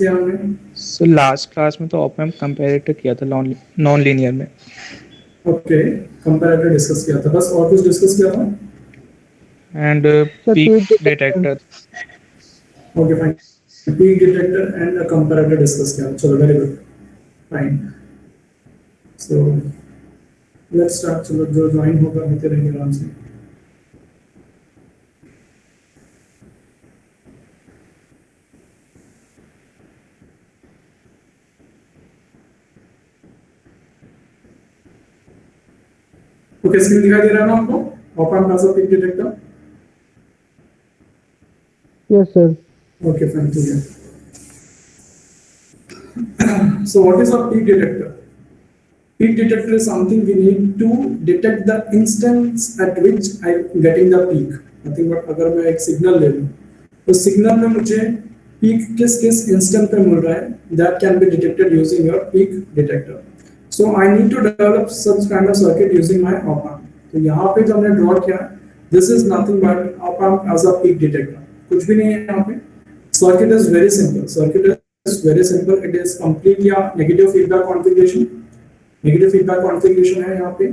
किया हमने? So last class में तो ऑप एम्प कंपेरेटर किया था नॉन लीनियर में. ओके, कंपैरेटर डिस्कस किया था बस, और कुछ डिस्कस किया था? And sir peak peak detector. Detector. Okay fine, peak detector and comparator discuss किया. चलो very good, fine. So let's start. चलो जो ज्वाइन होगा होते रहेंगे आराम से. ओके, स्क्रीन दिखाई दे रहा है ना आपको? Op amp as a peak detector. Yes sir. Okay, fine, ठीक है. So what is a peak detector? Peak detector is something we need to detect the instance at which I'm getting the peak. Nothing but अगर मैं एक signal ले लूँ तो signal में मुझे पीक किस किस इंस्टेंट पे मिल रहा है, that can be detected using your peak detector. So I need to develop such kind of circuit using my op amp. तो यहाँ पे जो हमने ड्रॉ किया, this is nothing but op amp as a peak detector. कुछ भी नहीं है यहाँ पे. Circuit is very simple. Circuit is very simple. It is completely a negative feedback configuration. Negative feedback configuration है यहाँ पे.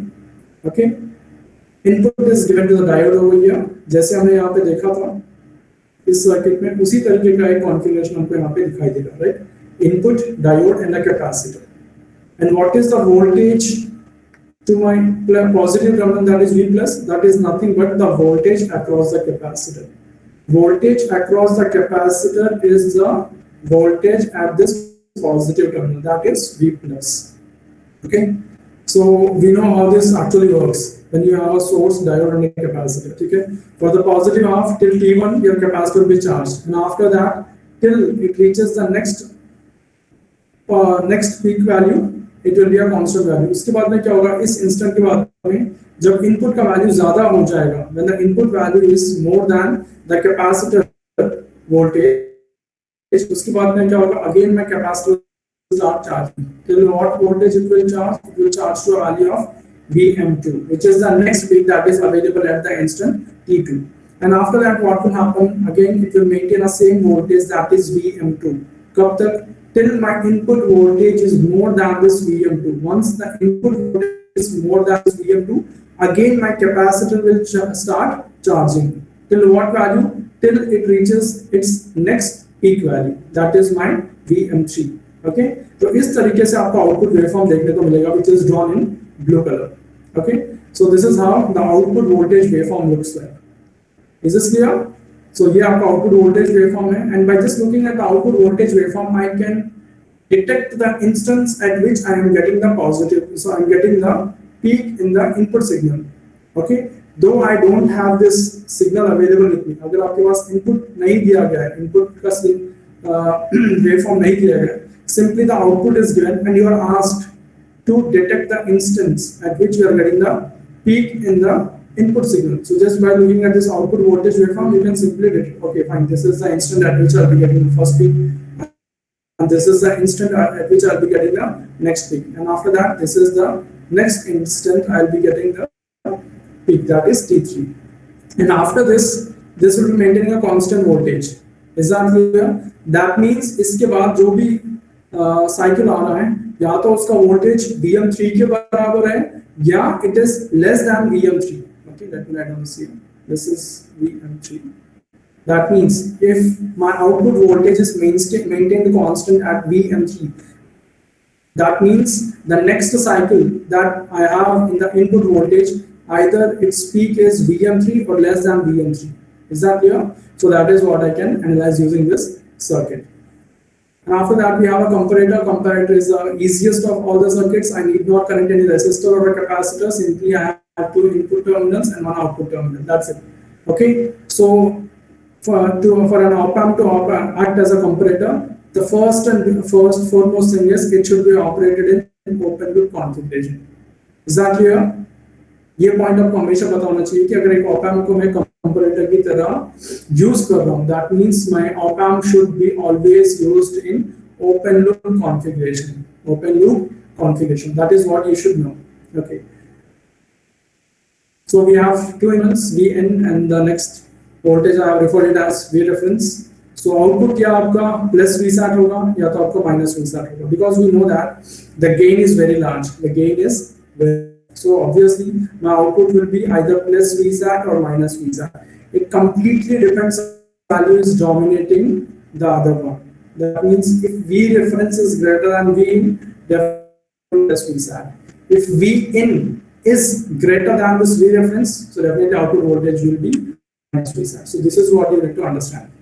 Okay. Input is given to the diode over here. जैसे हमने यहाँ पे देखा था इस सर्किट में, उसी तरीके का एक कॉन्फ़िगरेशन हमको यहाँ पे दिखाई दे रहा है, right? Input, diode and a capacitor. And what is the voltage to my positive terminal, that is V plus? That is nothing but the voltage across the capacitor. Voltage across the capacitor is the voltage at this positive terminal, that is V plus. Okay, so we know how this actually works when you have a source, diode and a capacitor. Okay, for the positive half till T1 your capacitor will be charged, and after that till it reaches the next peak value it will be a constant value. उसके बाद में क्या होगा, इस instant के बाद में जब इनपुट का वैल्यू ज्यादा हो जाएगा, when the input value is more than the capacitor voltage, उसके बाद में क्या होगा, again my capacitor will start charging. Till what voltage it will charge? It will charge to a value of Vm2, which is the next peak that is available at the instant T2. And after that what will happen? Again it will maintain the same voltage, that is Vm2. कब तक? Till my input voltage is more than this Vm2. Once the input voltage is more than this Vm2, again my capacitor will start charging. Till what value? Till it reaches its next peak value, that is my Vm3. Okay, तो इस तरीके से आपको output waveform देखने को मिलेगा, which is drawn in blue color. Okay, so this is how the output voltage waveform looks like. Is this clear? So ये आपका output voltage waveform है, and by just looking at the output voltage waveform, I can detect the instance at which I am getting the positive. So I am getting the peak in the input signal. Okay, though I don't have this signal available with me. अगर आपके पास input नहीं दिया गया है, input का waveform नहीं दिया गया है, simply the output is given and you are asked to detect the instance at which you are getting the peak in the input signal. So just by looking at this output voltage waveform, you can simply detect, okay, fine, this is the instant at which I'll be getting the first peak, and this is the instant at which I'll be getting the next peak, and after that, this is the next instant I'll be getting the peak, that is T3, and after this will be maintaining a constant voltage. Is that clear? That means इसके बाद जो भी cycle आ रहा है, या तो उसका voltage Vm3 के बराबर है या it is less than Vm3. Okay, let me write down this here. This is Vm3. That means if my output voltage is maintained constant at Vm3, that means the next cycle that I have in the input voltage, either its peak is Vm3 or less than Vm3. Is that clear? So that is what I can analyze using this circuit. And after that we have a comparator. Comparator is the easiest of all the circuits. I need not connect any resistor or a capacitor. Simply I have two input terminals and one output terminal. That's it. Okay. So for an op amp to act as a comparator, the foremost thing is it should be operated in open loop configuration. Is that clear? ये point आपको हमेशा पता होना चाहिए कि अगर एक op amp को मैं कंपैरेटर की तरह यूज कर रहा हूं, that means my op amp should be always used in open loop configuration. Open loop configuration, that is what you should know. Okay, so we have two elements Vn and the next voltage I have referred it as V reference. So output या आपका plus Vsat होगा या तो आपका minus Vsat होगा, because we know that the gain is very large, the gain is so obviously my output will be either plus Vsat or minus Vsat. It completely depends on value is dominating the other one. That means if V reference is greater than V in, definitely plus Vsat. If V in is greater than this V reference, so definitely output voltage will be minus Vsat. So this is what you need to understand.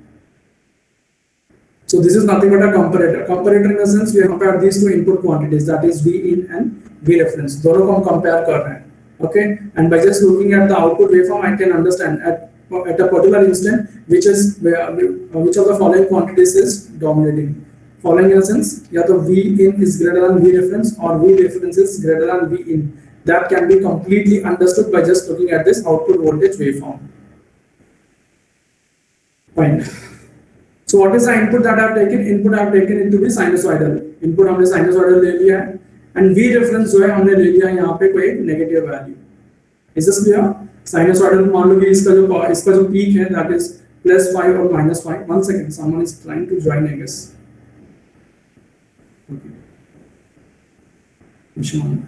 So this is nothing but a comparator. Comparator in the sense we have compared these two input quantities, that is V in and V reference. दोनों को हम compare कर रहे हैं. Okay, and by just looking at the output waveform, I can understand at a particular instant which of the following quantities is dominating. Following in a sense, या तो V in is greater than V reference or V reference is greater than V in. That can be completely understood by just looking at this output voltage waveform. Fine. So what is the input that I have taken? Input I have taken it to be sinusoidal. Input हमने sinusoidal ले लिया है, and V reference जो है हमने ले लिया है यहाँ पे कोई negative value. Is this clear? Sinusoidal मान लो कि इसका जो peak है that is +5 or -5. 1 second, someone is trying to join, I guess. Okay. Vishwan.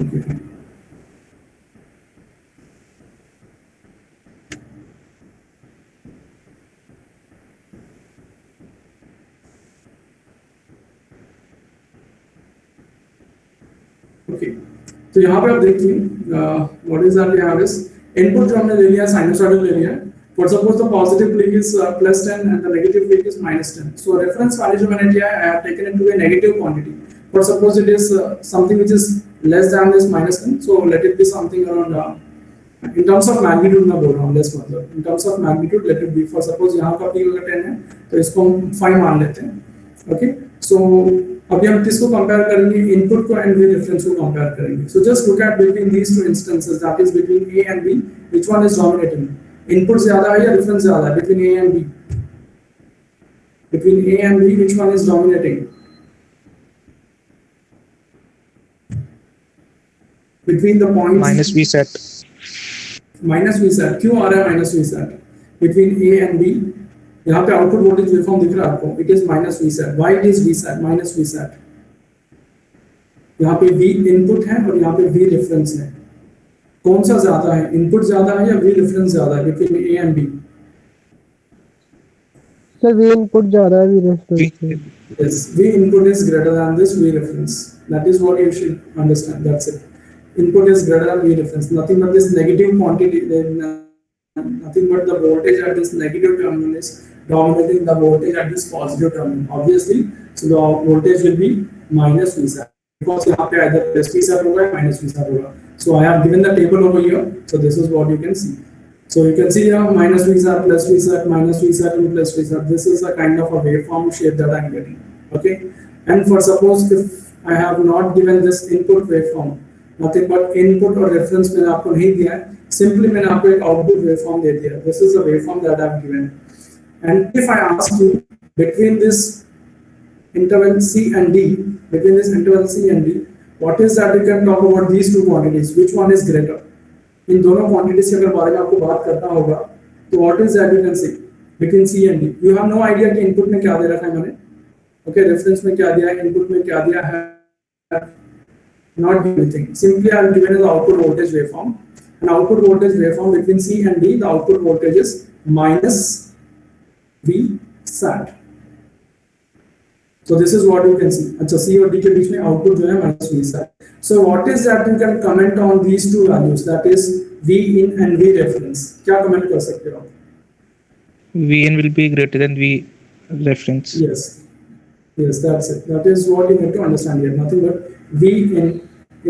Okay. Fine. Okay. तो यहाँ पे आप देखिए what is that, we have is input जो हमने ले लिया साइनसॉइडल ले लिया, for suppose the positive peak is +10 and the negative peak is -10. So reference value जो मैंने लिया है I have taken it to a negative quantity. For suppose it is something which is less than this -10, so let it be something around in terms of magnitude मैं बोल रहा हूँ, less मतलब इन terms of magnitude late it B, for suppose यहाँ का peak अगर 10 है तो इसको हम 5 मान लेते हैं. ओके, सो अभी हम किसको कंपेयर करेंगे? इनपुट को एंड वी रेफरेंस को कंपेयर करेंगे. So just look at between these two instances, that is between A and B, which one is dominating? Input ज्यादा है या रेफरेंस ज्यादा है? Between A and B, between A and B which one is dominating? Between the points minus Vsat. Minus Vsat. क्यों आ रहा है minus Vsat? Between A and B यहाँ पे आउटपुट वोल्टेज वेवफॉर्म दिख रहा है आपको, it is minus Vsat. Why it is Vsat minus Vsat? यहाँ पे V इनपुट है और यहाँ पे V रेफरेंस है. कौन सा ज्यादा है? इनपुट ज्यादा है या V रेफरेंस ज्यादा है between A and B? Sir V input ज्यादा है V reference. Yes, V input is greater than this V reference. That is what you should understand. That's it. Input is greater than V reference. Nothing but this negative quantity, nothing but the voltage at this negative terminal is dominating the voltage at this positive terminal. Obviously, so the voltage will be minus Vsat because यहाँ पे either plus Vsat होगा या minus Vsat होगा. So I have given the table over here. So this is what you can see. So you can see here minus Vsat, plus Vsat, minus Vsat, and plus Vsat. This is a kind of a waveform shape that I am getting. Okay. And for suppose if I have not given this input waveform, nothing but input or reference मैंने आपको नहीं दिया है, simply मैंने आपको एक output waveform दे दिया. This is the waveform that I have given. And if I ask you between this interval C and D, between this interval C and D, what is that you can talk about these two quantities? Which one is greater? इन दोनों quantities के अगर बारे में आपको बात करना होगा तो what is that you can say between C and D. You have no idea कि इनपुट में क्या दे रखा है मैंने. ओके, रेफरेंस में क्या दिया है, इनपुट में क्या दिया है, not anything. Simply I have given the output voltage waveform. An output voltage waveform between C and D, the output voltage is minus Vsat. So this is what you can see. अच्छा, C और D के बीच में output जो है minus Vsat. So what is that you can comment on these two values, that is V in and V reference. क्या comment कर सकते हो आप? Vn will be greater than V reference. Yes, yes, that's it. That is what you need to understand here. Nothing but V in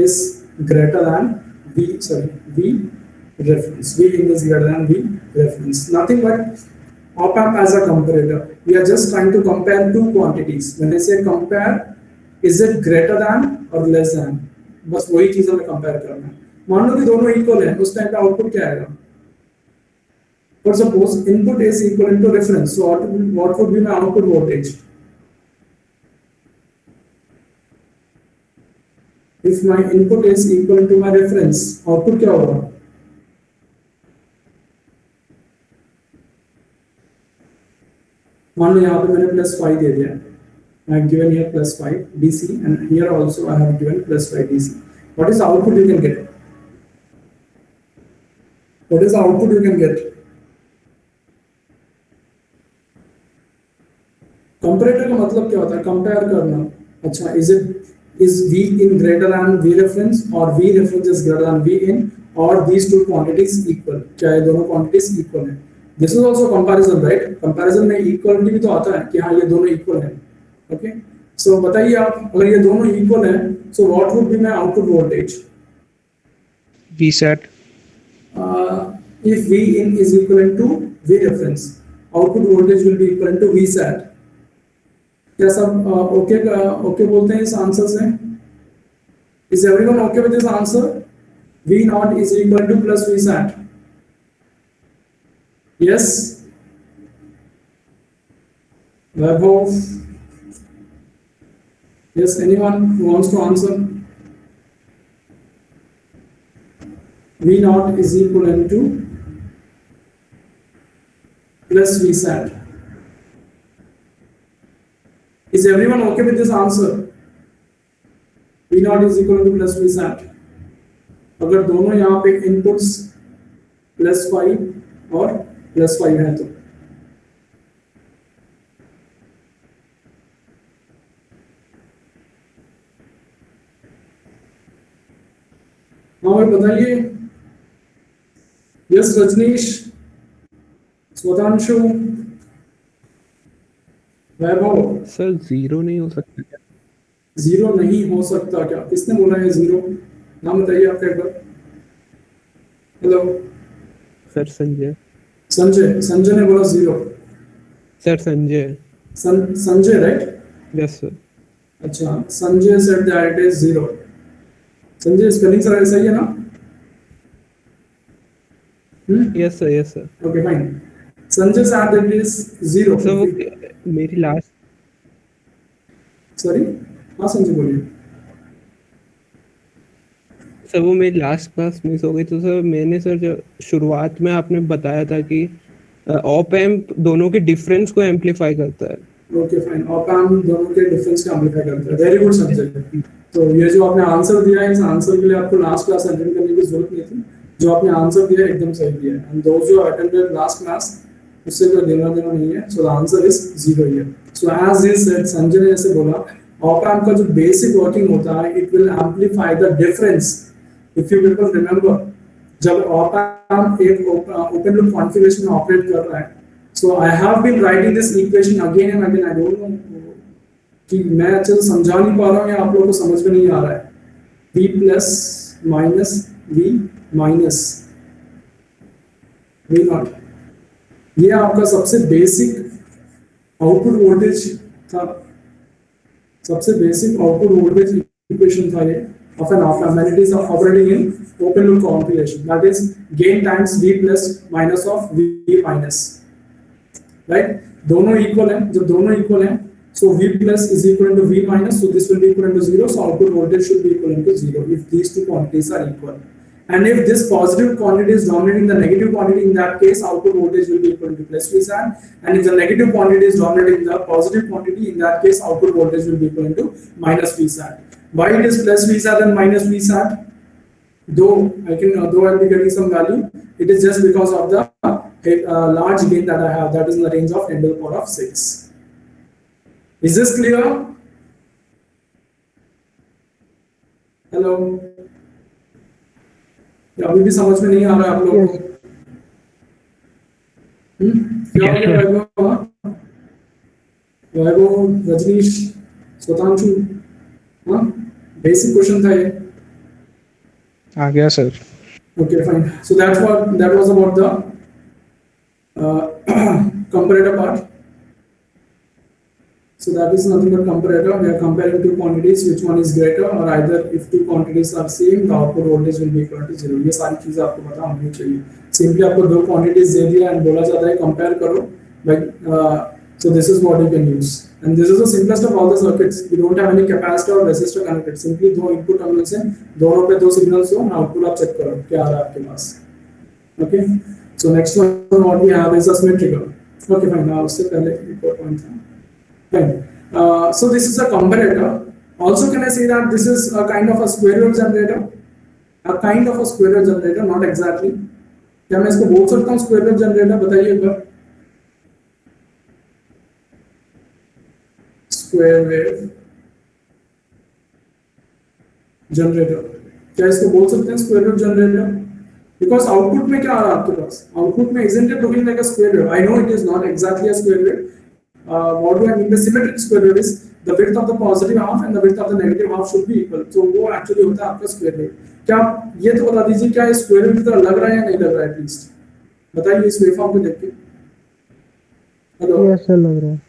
is greater than V reference. V in is greater than V reference. Nothing but op-amp as a comparator. We are just trying to compare two quantities. When I say compare, is it greater than or less than? बस वही चीज हमें compare करना है. मान लो कि दोनों equal है, उस टाइम पे आउटपुट क्या आएगा? For suppose input is equal to reference, so what would be my output voltage? if my input is equal to my reference, output क्या होगा? मान लो यहाँ पे मैंने +5 दे दिया, I have given here +5 DC and here also I have given +5 DC. What is the output you can get? What is the output you can get? Comparator का मतलब क्या होता है? कंपेयर करना. अच्छा, is V in greater than V reference or V reference is greater than V in, or these two quantities equal? क्या ये दोनों quantities equal है? This is also comparison, right? Comparison में equality भी तो आता है कि हाँ ये दोनों equal है. Okay? So बताइए आप, अगर ये दोनों equal है, so what would be my output voltage? VSAT. If V in is equivalent to V reference, output voltage will be equivalent to VSAT. क्या सब ओके बोलते हैं इस आंसर से? Is everyone okay with this answer? V naught is equal to plus VSAT. Yes. Vaibhav. Yes. Anyone who wants to answer? V naught is equivalent to plus VSAT. Is everyone okay with this answer? V naught is equal to plus VSAT. अगर दोनों यहाँ पे inputs +5 और +5 है तो हाँ भाई बताइए. यस रजनीश, स्वतांशु, वैभव. सर 0 नहीं हो सकता क्या? 0 नहीं हो सकता क्या? किसने बोला है 0? नाम बताइए आपका एक बार. Hello sir Sanjay. संजय ने बोला 0. Sir Sanjay. Sanjay right? Yes sir. अच्छा, Sanjay said that it is 0. Sanjay spelling सही है ना? Yes sir, yes sir. Okay, fine. Sanjay said that it is 0. Sir वो मेरी लास्ट. सॉरी, हाँ संजय बोलिए. सर वो मेरी लास्ट क्लास मिस हो गई तो सर मैंने सर जो शुरुआत में आपने बताया था कि ऑप एम्प दोनों के डिफरेंस को एम्पलीफाई करता है. ओके फाइन, ऑप एम्प दोनों के डिफरेंस को एम्पलीफाई करता है. Very good Sanjay. तो ये जो आपने आंसर दिया है, इस आंसर के लिए आपको लास्ट क्लास अटेंड करने की जरूरत नहीं थी. जो आपने आंसर दिया है एकदम सही दिया है. एंड दोज जो अटेंडेड लास्ट क्लास, उससे कोई लेना देना नहीं है. So the answer is 0 here. So as he said, Sanjay ने जैसे बोला, ऑप एम्प का जो बेसिक वर्किंग होता है, it will amplify the difference. If you people remember, जब ऑप एम्प एक ओपन लूप कॉन्फ़िगरेशन में ऑपरेट कर रहा है, so I have been writing this equation again and again. I don't know कि मैं अच्छे से समझा नहीं पा रहा हूँ या आप लोगों को समझ में नहीं आ रहा है. V plus minus V minus V not, ये आपका सबसे बेसिक आउटपुट वोल्टेज था. सबसे बेसिक आउटपुट वोल्टेज इक्वेशन था ये of an op amp, and it is operating in open loop configuration. That is gain times V plus minus of V minus. Right? दोनों equal हैं. जब दोनों equal हैं, so V plus is equal to V minus, so this will be equal to 0. So output voltage should be equal to 0 if these two quantities are equal. And if this positive quantity is dominating the negative quantity, in that case, output voltage will be equal to plus VSAT. And if the negative quantity is dominating the positive quantity, in that case, output voltage will be equal to minus VSAT. Why it is plus VSAT and minus VSAT? Though I'll be getting some value, it is just because of the large gain that I have, that is in the range of 10 to the power of 6. Is this clear? Hello? अभी भी समझ में नहीं आ रहा है आप लोगों को? क्या वैभव, रजनीश, स्वतांशु, हाँ बेसिक क्वेश्चन था ये. आ गया sir. Okay, fine. So that was about the comparator part. So that is nothing but comparator. We are comparing two quantities, which one is greater, or either if two quantities are same, the output voltage will be equal to 0. ये सारी चीजें आपको पता होनी चाहिए. Simply आपको दो quantities दे दिया and बोला जाता है compare करो. Like so, this is what you can use. And this is the simplest of all the circuits. You don't have any capacitor or resistor connected. Simply दो input terminals हैं, दोनों पे दो signals हो, output आप check करो क्या आ रहा है आपके पास. Okay. So next one what we have is a symmetrical. Okay, fine. Now उससे पहले एक और point था. Fine. So this is a comparator. Also, can I say that this is a kind of a square wave generator? A kind of a square wave generator, not exactly. क्या मैं इसको बोल सकता हूँ square wave generator? बताइए एक बार. Square wave generator. क्या इसको बोल सकते हैं square wave generator? Because output में क्या आ रहा है आपके पास? Output में isn't it looking like a square wave? I know it is not exactly a square wave. What do I mean by symmetric square wave is the width of the positive half and the width of the negative half should be equal. So वो actually होता है आपका square wave. क्या ये तो बता दीजिए क्या ये square wave की तरह लग रहा है या नहीं लग रहा है at least? बताइए इस waveform को देख के. Hello. ये ऐसा लग रहा है.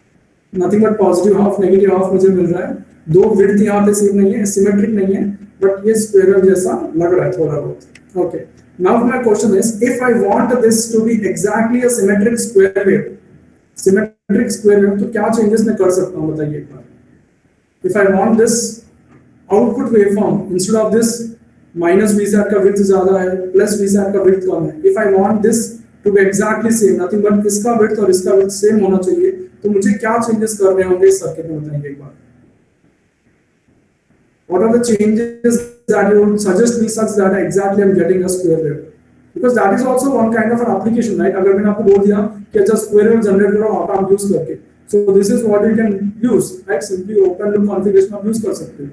Nothing but positive half, negative half मुझे मिल रहा है. दो width यहाँ पे सेम नहीं है, symmetric नहीं है, but ये square wave जैसा लग रहा है थोड़ा बहुत. Okay. Now my question is, if I want this to be exactly a symmetric square wave, तो क्या changes मैं कर सकता हूँ बताइए एक बार. If I want this output waveform instead of this minus V sat का width ज़्यादा है, plus V sat का width कम है. If I want this to be exactly same, nothing but इसका width और इसका width same होना चाहिए. तो मुझे क्या चेंजेस करने होंगे इस सर्किट में बताएंगे एक बार. What are the changes that you would suggest me such that exactly I'm getting a square wave? Because that is also one kind of an application, right? अगर मैंने आपको बोल दिया कि अच्छा square wave generate करो आप use करके, so this is what you can use, right? Simply open loop configuration आप use कर सकते हैं.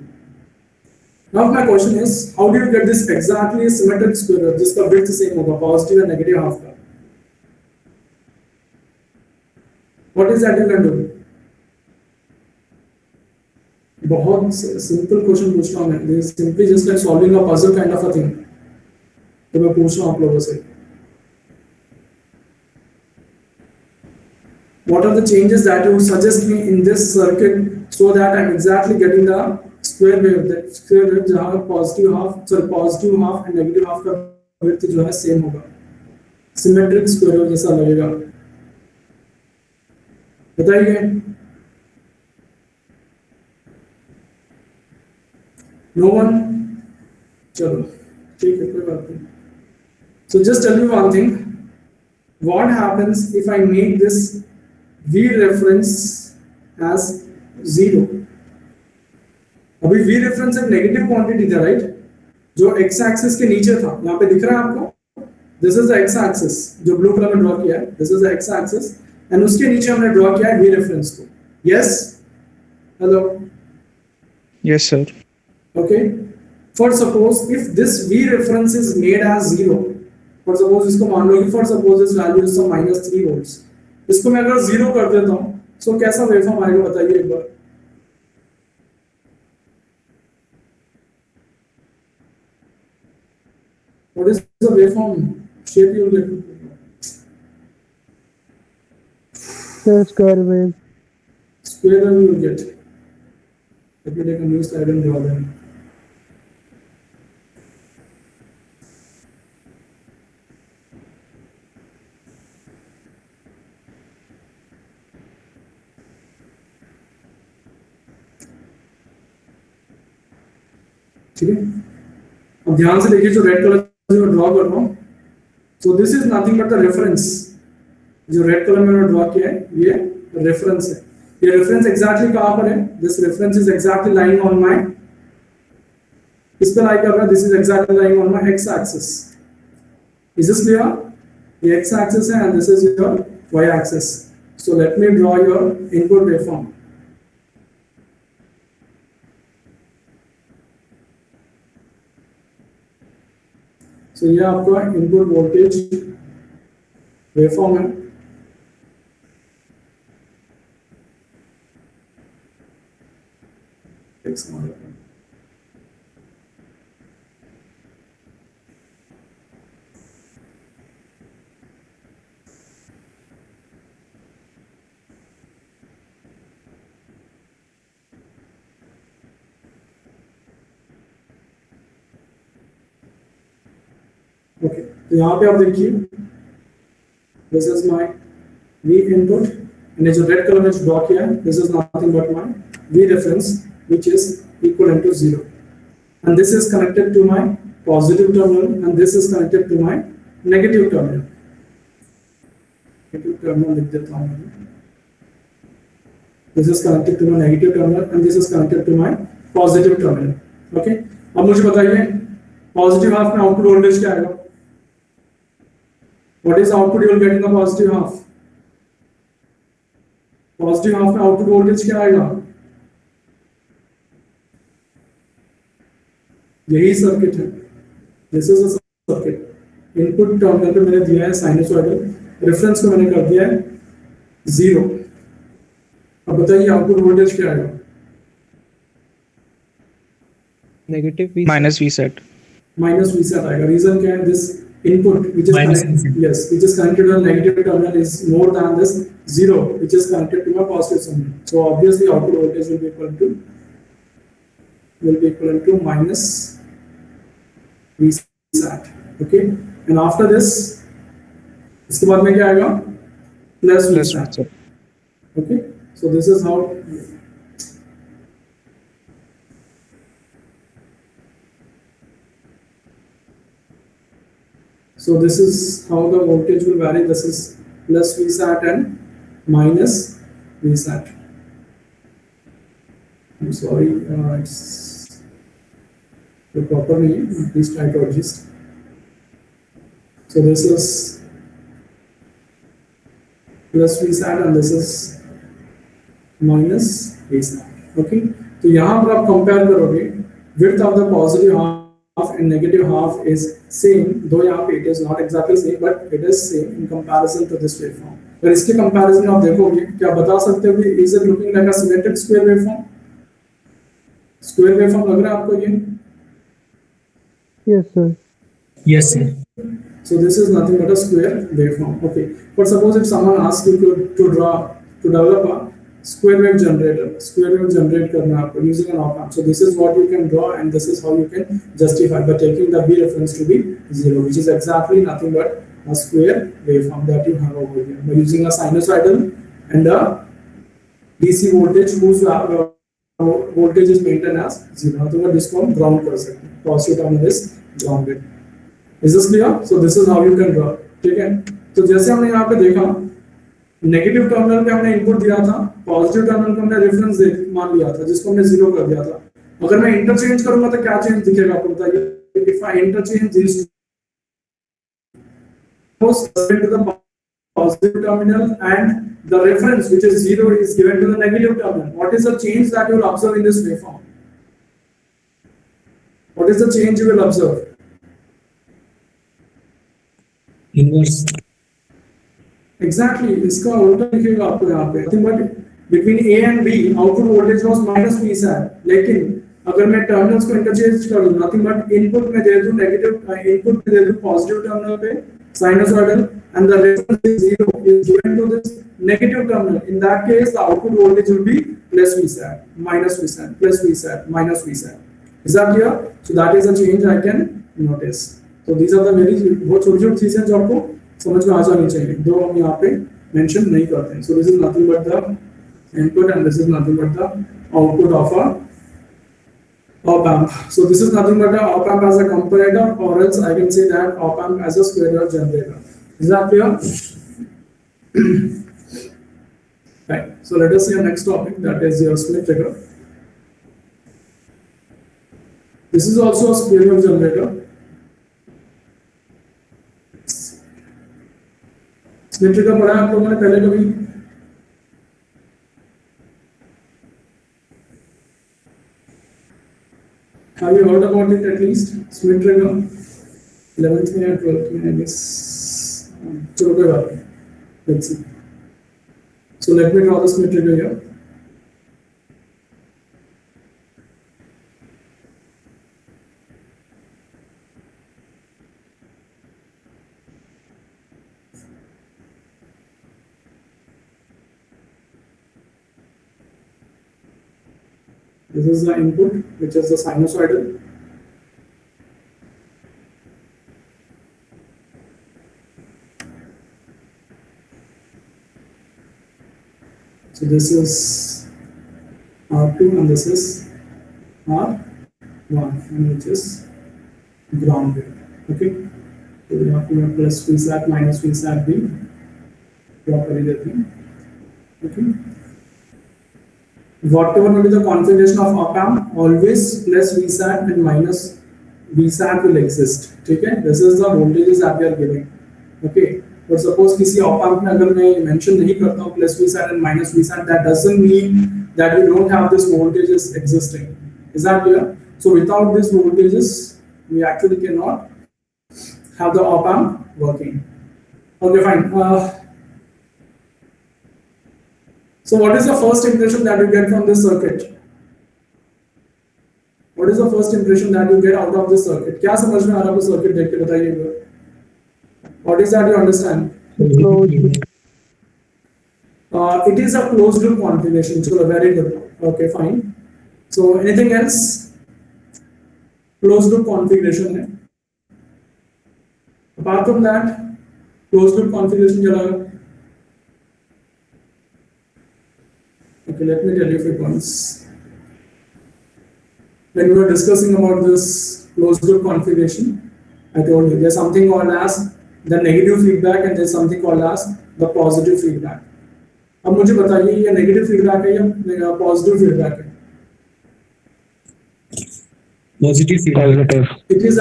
Now my question is, how do you get this exactly symmetric square wave जिसका width same होगा, positive and negative half का? What is that you can do? बहुत simple question पूछ रहा हूँ मैं. This is simply just like solving a puzzle kind of a thing. तो मैं पूछ रहा हूँ आप लोगों से. What are the changes that you suggest me in this circuit so that I'm exactly getting the square wave? That square wave जहाँ positive half and negative half का width जो है same होगा. Symmetric square wave जैसा लगेगा. बताइए. No one. चलो ठीक है कोई बात नहीं. So just tell me one thing. What happens if I make this V reference as 0? अभी V reference एक नेगेटिव क्वांटिटी था, राइट? जो x एक्सिस के नीचे था. यहाँ पे दिख रहा है आपको? This is the x axis जो ब्लू कलर में ड्रॉ किया है. This is the x axis. And उसके नीचे हमने ड्रॉ किया है V reference को. Yes? Hello? Yes, sir. Okay. For suppose if this V reference is made as 0, for suppose इसको मान लो कि for suppose this value is some -3 volts. इसको मैं अगर 0 कर देता हूँ, so कैसा वेवफॉर्म आएगा बताइए एक बार. What is the waveform shape you will get? Square wave. Square wave you will get. Let me take a new slide and draw them. ठीक है. अब ध्यान से देखिए जो रेड कलर जो ड्रॉ कर रहा हूँ. So this is nothing but the reference. जो रेड कलर में ड्रॉ किया है ये रेफरेंस है. ये रेफरेंस एग्जैक्टली कहाँ पर है? This reference is exactly lying on my, इस पे लाई कर रहा है. This is exactly lying on my X axis. Is this clear? ये एक्स एक्सिस है and this is your Y axis. So let me draw your input waveform. सो ये आपका इनपुट वोल्टेज वेवफॉर्म है. ओके तो यहाँ पे आप देखिए this is my V input and जो रेड कलर में ड्रॉ किया है, this is nothing but my V reference which is equivalent to 0, and this is connected to my positive terminal and this is connected to my negative terminal. Negative terminal लिख देता हूँ मैं. This is connected to my negative terminal and this is connected to my positive terminal. Okay? अब मुझे बताइए positive half में output voltage क्या आएगा? What is the output you will get in the positive half? Positive half में output voltage क्या आएगा? यही सर्किट है. This is a circuit. Input terminal पे मैंने दिया है साइनसॉइडल, रेफरेंस को मैंने कर दिया है 0. अब बताइए आउटपुट वोल्टेज क्या आएगा? Negative V minus V sat. Minus V से आएगा. रीजन क्या है? This input which is connected, yes, which is connected to the negative terminal is more than this 0 which is connected to my positive terminal. So obviously output voltage will be equal to minus V sat. Okay, and after this इसके बाद में क्या आएगा? Plus V sat. Okay, so this is how. So this is how the voltage will vary. This is plus V sat and minus V sat. I'm sorry, it's the proper name. Please try to adjust. So this is plus V sat and this is minus V sat. Okay. तो यहाँ पर आप compare करोगे, width of the positive half and negative half is same, though यहाँ पे it is not exactly same, but it is same in comparison to this waveform. अगर इसके comparison आप देखोगे, क्या बता सकते हो कि is it looking like a symmetric square waveform? Square waveform लग रहा है आपको ये? Yes, sir. Yes, sir. So this is nothing but a square waveform. Okay. But suppose if someone asks you to develop a square wave generate करना है आपको using an op amp. So this is what you can draw and this is how you can justify by taking the V reference to be 0, which is exactly nothing but a square waveform that you have over here by using a sinusoidal and a DC voltage whose voltage is maintained as 0. तो जिसको हम ground कर सकते हैं. Positive terminal is grounded. Is this clear? So this is how you can draw. ठीक है. तो जैसे हमने यहाँ पे देखा नेगेटिव टर्मिनल पे हमने इनपुट दिया था, पॉजिटिव टर्मिनल को हमने रेफरेंस मान लिया था जिसको हमने 0 कर दिया था. अगर मैं इंटरचेंज करूंगा तो क्या चेंज दिखेगा आपको बताइए? If I interchange this to the positive terminal and the reference which is 0 is given to the negative terminal, what is the change that you will observe in this waveform? What is the change you will observe? Inverse. Exactly, इसका उल्टा दिखेगा आपको यहाँ पे. Nothing but between A and B output voltage was minus V sat. लेकिन अगर मैं terminals को इंटरचेंज कर दूं, nothing but इनपुट में दे दूं नेगेटिव, इनपुट में दे दूं पॉजिटिव टर्मिनल पे sinusoidal and the reference is 0 is given to this negative terminal. In that case, the output voltage will be plus V sat, minus V sat, plus V sat, minus V sat. Is that clear? So that is a change I can notice. So these are the very बहुत छोटी-छोटी चीजें जो आपको समझ में आ जानी चाहिए, जो हम यहाँ पे मेंशन नहीं करते हैं. So this is nothing but the input and this is nothing but the output of a op amp. So this is nothing but a op amp as a comparator, or else I can say that op amp as a square wave generator. Is that clear? Right. So let us see our next topic, that is your Smith trigger. This is also a square wave generator. Smith trigger पढ़ा है आप लोगों ने पहले कभी? Have you heard about it at least? Smith trigger 11th में या 12th में, I guess. चलो कोई बात नहीं. Let's see. So let me draw the Smith trigger here. This is the input, which is the sinusoidal. So this is R2 and this is R1, and which is grounded. Okay, so we have to have plus VSAT minus VSAT B properly the thing. Okay, whatever will be the configuration of op amp, always plus VSAT and minus VSAT will exist. ठीक है, this is the voltages that we are giving. Okay, but suppose किसी op amp में अगर मैं mention नहीं करता हूँ plus VSAT and minus VSAT, that doesn't mean that we don't have this voltages existing. Is that clear? So without these voltages, we actually cannot have the op amp working. Okay, fine. So what is the first impression that you get from this circuit? What is the first impression that you get out of this circuit? क्या समझ में आ रहा है circuit देख के बताइएगा? What is that you understand? It is a closed loop configuration. So very good. Okay, fine. So anything else? Closed loop configuration है. Apart from that, closed loop configuration क्या लगा? Okay, let me tell you a few points. When we were discussing about this closed loop configuration, I told you there's something called as the negative feedback and there's something called as the positive feedback. अब मुझे बताइए ये negative feedback है या positive feedback है? Positive feedback. It is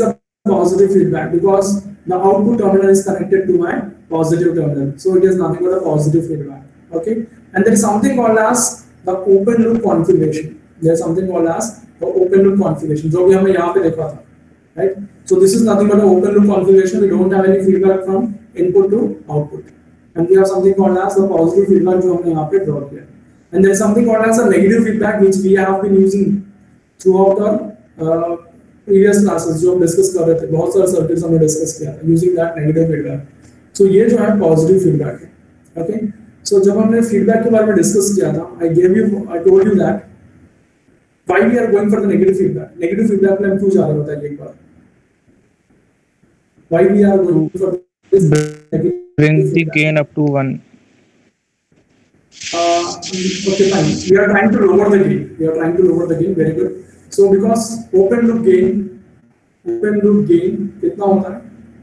a positive feedback because the output terminal is connected to my positive terminal, so it is nothing but a positive feedback. Okay, and there is something called as the open loop configuration. There is something called as the open loop configuration, जो भी हमने यहाँ पे देखा था, right? So this is nothing but an open loop configuration. We don't have any feedback from input to output, and we have something called as the positive feedback जो हमने यहाँ पे draw किया. And there is something called as a negative feedback which we have been using throughout our previous classes जो हम discuss कर रहे थे. बहुत सारे circuits हमने discuss किया था using that negative feedback. So ये जो है positive feedback है. Okay. So जब हमने feedback के बारे में discuss किया था, I told you that why we are going for the negative feedback. Negative feedback में हम क्यों जा रहे हैं बताइए एक बार. Why we are going for this negative Bring the feedback? gain up to 1. Okay, fine. We are trying to lower the gain. Very good. So because open loop gain कितना होता है?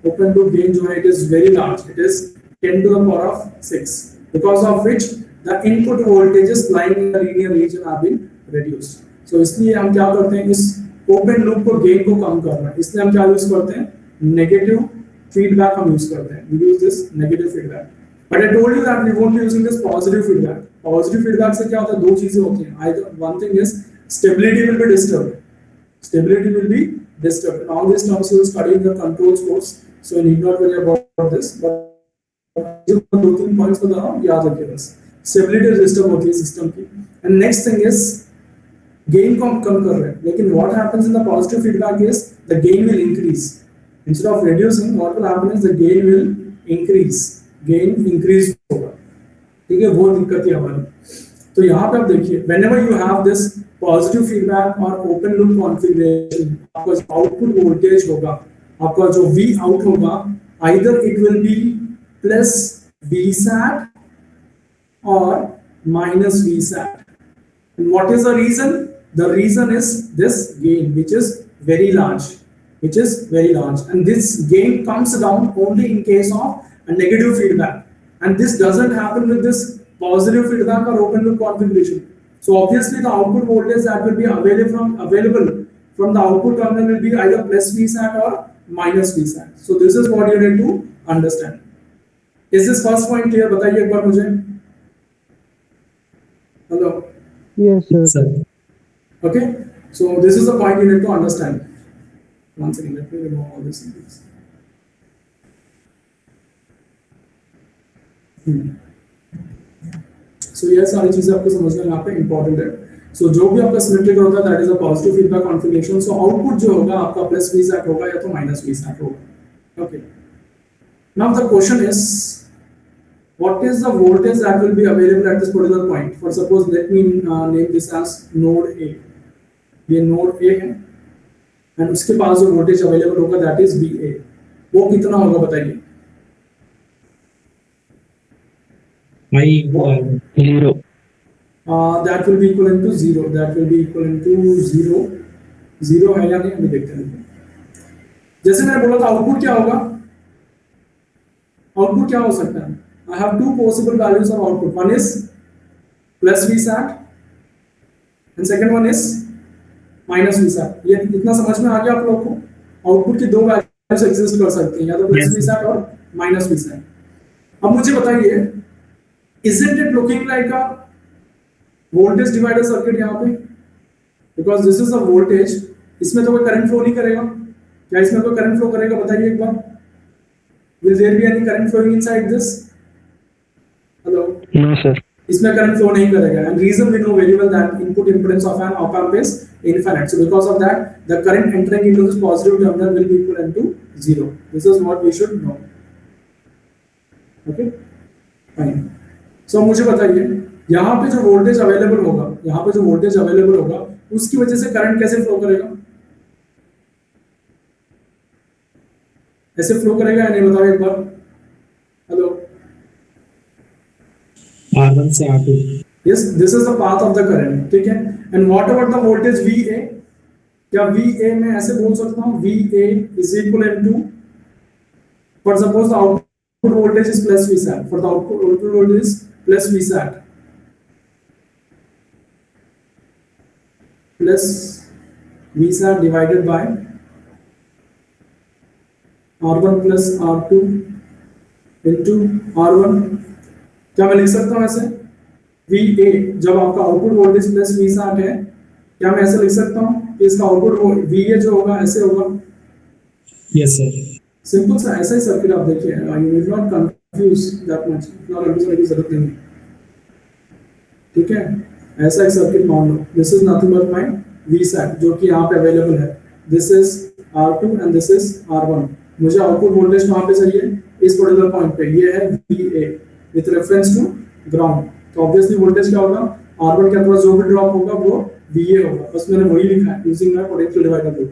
Open loop gain जो है it is very large. It is 10 to the power of 6. Because of which the input voltages lying in the linear region have been reduced. So इसलिए हम क्या करते हैं, इस open loop को gain को कम करना है, इसलिए हम क्या यूज करते हैं, negative feedback हम यूज करते हैं. We use this negative feedback. But I told you that we won't be using this positive feedback. Positive feedback से क्या होता है, दो चीजें होती हैं. Either one thing is stability will be disturbed. Stability will be disturbed. And all these terms you will study in the controls course, so you need not worry about this. But जो दो तीन points बता रहा हूँ याद रखिए बस. Stability disturb होती है सिस्टम की. And next thing is gain को हम कम कर रहे हैं. लेकिन what happens in the positive feedback is the gain will increase. Instead of reducing, what will happen is the gain will increase. Gain increase होगा. ठीक है, वो दिक्कत है हमारी. तो यहाँ पे आप देखिए, whenever you have this positive feedback or open loop configuration, आपका output voltage होगा, आपका जो V out होगा, either it will be plus VSAT or minus VSAT. And what is the reason? The reason is this gain, which is very large. And this gain comes down only in case of a negative feedback. And this doesn't happen with this positive feedback or open loop configuration. So obviously the output voltage that will be available from the output terminal will be either plus VSAT or minus VSAT. So this is what you need to understand. Is this first point clear? बताइए एक बार मुझे. Hello. Yes, sir. Okay. So this is the point you need to understand. One second. Let me remove all these things. So ये सारी चीजें आपको समझना यहाँ पे important है. So जो भी आपका symmetric होता है, that is a positive feedback configuration. So output जो होगा आपका plus VSAT होगा या तो minus VSAT होगा. Okay. Now the question is, what is the voltage that will be available at this particular point? For suppose let me name this as node A. ये node A है, and उसके पास जो voltage available होगा that is VA. वो कितना होगा बताइए? I equal 0. That will be equivalent to 0. That will be equivalent to 0. 0 है या नहीं अभी देखते हैं. जैसे मैंने बोला था आउटपुट क्या होगा, आउटपुट क्या हो सकता है. I have two possible values of output. One is plus VSAT and second one is minus VSAT. ये इतना समझ में आ गया आप लोगों को. आउटपुट की दो वैल्यूज एग्जिस्ट कर सकती हैं, या तो प्लस VSAT और माइनस VSAT. अब मुझे बताइए, isn't it looking like a voltage divider circuit यहाँ पे? Because this is a voltage. इसमें तो कोई करंट फ्लो नहीं करेगा. क्या इसमें कोई करंट फ्लो करेगा बताइए एक बार. Will there be any current flowing inside this? Hello. No, sir. इसमें करंट फ्लो नहीं करेगा. And reason we know very well that input impedance of an op amp is infinite. So because of that, the current entering into this positive terminal will be equivalent to 0. This is what we should know. Okay, fine. So मुझे बताइए, यहाँ पे जो voltage available होगा, यहाँ पे जो voltage available होगा, उसकी वजह से करंट कैसे फ्लो करेगा? ऐसे फ्लो करेगा या नहीं बताओ एक बार. हेलो. R1 से R2. Yes, this is the path of the current. ठीक है. And what about the voltage VA? क्या VA में ऐसे बोल सकता हूँ, VA is equivalent to, for suppose the output voltage is plus VSAT. For the output voltage is plus VSAT. Plus VSAT divided by R1 plus R2 into R1. क्या मैं लिख सकता हूँ ऐसे? VA जब आपका आउटपुट वोल्टेज प्लस VSAT है, क्या मैं ऐसे लिख सकता हूँ कि इसका आउटपुट VA जो होगा ऐसे होगा? Yes, sir. सिंपल सा ऐसा ही सर्किट आप देखिए. You need not confuse that much. इतना कंफ्यूजन की जरूरत नहीं. ठीक है, ऐसा एक सर्किट मान लो. This is nothing but my VSAT जो कि यहाँ पे अवेलेबल है. This is R2 and this is R1. मुझे आउटपुट वोल्टेज कहाँ पे चाहिए? इस पर्टिकुलर पॉइंट पे. ये है VA with reference to ground. तो ऑब्वियसली वोल्टेज क्या होगा? R1 के अक्रॉस जो भी ड्रॉप होगा वो VA होगा. बस मैंने वही लिखा है using my potential divider rule.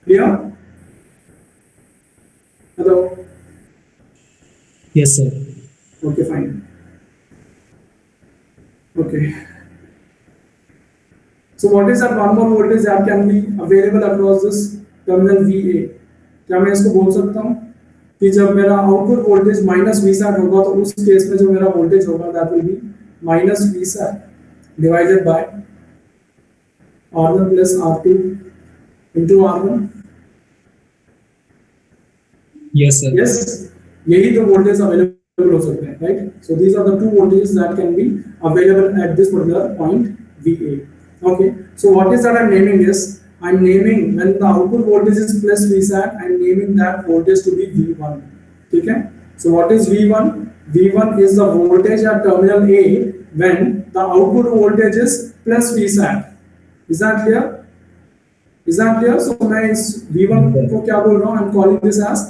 Clear? Hello. Yes, sir. Okay, fine. Okay. So what is that one more voltage that can be available across this terminal VA? क्या मैं इसको बोल सकता हूँ कि जब मेरा आउटपुट वोल्टेज माइनस VSAT होगा तो उस केस में जो मेरा वोल्टेज होगा that will be minus VSAT divided by R1 plus R2 into R1. Yes, sir. Yes, यही दो वोल्टेज अवेलेबल हो सकते हैं, right? So these are the two voltages that can be available at this particular point VA. Okay, so what is that I'm naming this? I'm naming when the output voltage is plus VSAT, I'm naming that voltage to be V1. ठीक है? So what is V1? V1 is the voltage at terminal A when the output voltage is plus VSAT. Is that clear? Is that clear? So मैं इस V1 को क्या बोल रहा हूँ? I'm calling this as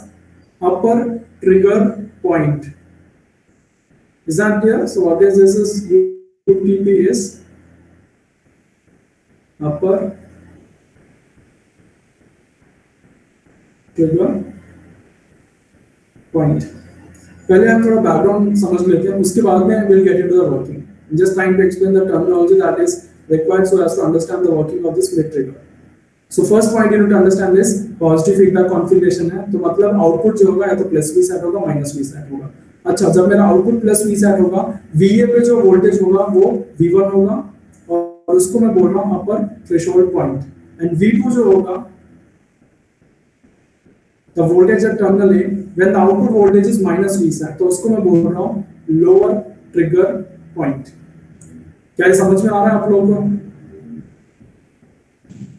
upper trigger point. Is that clear? So what is this? Is UTP is upper trigger point. पहले हम थोड़ा बैकग्राउंड समझ लेते हैं, उसके बाद में we'll get into the working. I'm just trying to explain the terminology that is required so as to understand the working of this split trigger. So first point you need to understand is positive feedback configuration है. तो मतलब output जो होगा या तो plus VSAT होगा minus VSAT होगा. अच्छा, जब मेरा आउटपुट प्लस VSAT होगा, VA पे जो वोल्टेज होगा वो V1 होगा और उसको मैं बोल रहा हूँ अपर थ्रेशोल्ड पॉइंट. एंड V2 जो होगा the voltage at terminal A when the output voltage is minus VSAT, तो उसको मैं बोल रहा हूँ lower trigger point. क्या ये समझ में आ रहा है आप लोगों को?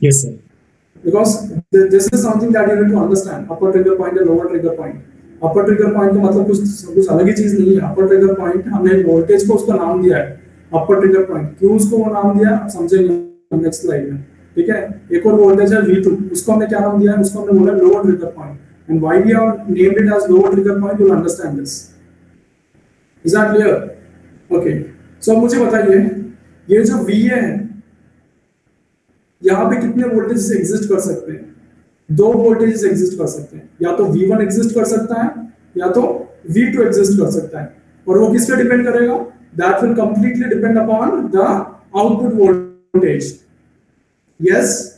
Yes, sir. Because this is something that you need to understand. Upper trigger point and lower trigger point. Upper trigger point का मतलब कुछ अलग ही चीज नहीं है. Upper trigger point हमने वोल्टेज को उसका नाम दिया है upper trigger point. क्यों उसको वो नाम दिया आप समझेंगे नेक्स्ट स्लाइड में. ठीक है, एक और वोल्टेज है V2, उसको हमने क्या नाम दिया है? उसको हमने बोला lower trigger point. And why we have named it as lower trigger point, you'll understand this. Is that clear? Okay. So मुझे बताइए, ये जो VA है, यहाँ पे कितने वोल्टेजेस एग्जिस्ट कर सकते हैं? दो वोल्टेजेस एग्जिस्ट कर सकते हैं. या तो V1 एग्जिस्ट कर सकता है या तो V2 एग्जिस्ट कर सकता है. और वो किस पे डिपेंड करेगा? That will completely depend upon the output voltage. Yes,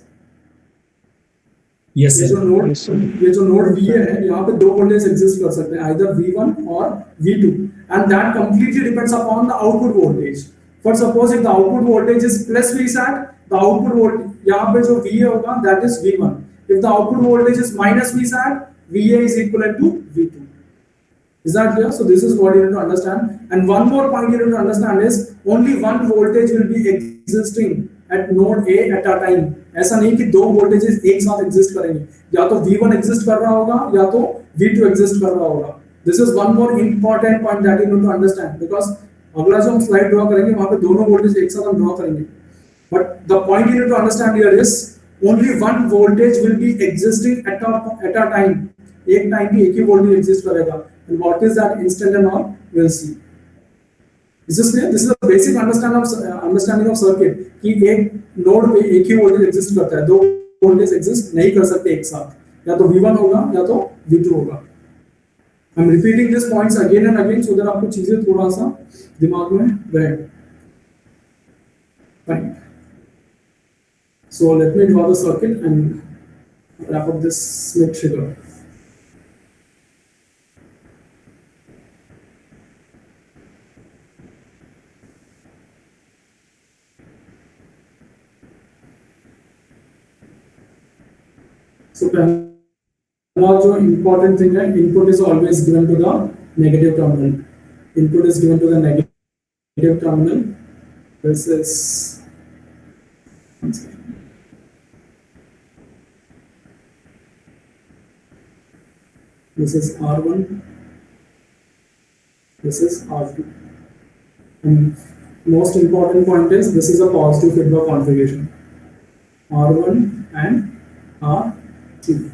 Yes, ये sir. जो नोड Yes, sir. ये जो नोड VA है, यहाँ पे दो वोल्टेज एग्जिस्ट कर सकते हैं, either V1 और V2, and that completely depends upon the output voltage. For suppose if the output voltage is plus Vsat, the output voltage यहाँ पे जो VA होगा that is V1. If the output voltage is minus Vsat, VA is equivalent to V2. Is that clear? So this is what you need to understand. And one more point you need to understand is only one voltage will be existing at node A at a time. ऐसा नहीं कि दो voltages एक साथ exist करेंगे, या तो V1 exist कर रहा होगा या तो V2 एग्जिस्ट कर रहा होगा. This is one more important point that you need to understand, because अगला जो हम स्लाइड ड्रॉ करेंगे वहां पे दोनों वोल्टेज एक साथ हम ड्रॉ करेंगे. But the point you need to understand here is only one voltage will be existing at a time. एक टाइम पे एक ही वोल्टेज एग्जिस्ट करेगा. And what is that instant and all? We'll see. Is this clear? This is a basic understanding of circuit. कि एक node पे एक ही voltage exist करता है, दो वोल्टेज एग्जिस्ट नहीं कर सकते एक साथ, या तो V1 होगा या तो V2 होगा. I'm repeating these points again and again so that आपको चीजें थोड़ा सा दिमाग में रहे. Fine. So let me draw the circuit and wrap up this Smith trigger. So पहला जो important thing है, input is always given to the negative terminal. Input is given to the negative terminal. This is R1. This is R2. And most important point is this is a positive feedback configuration. R1 and R2.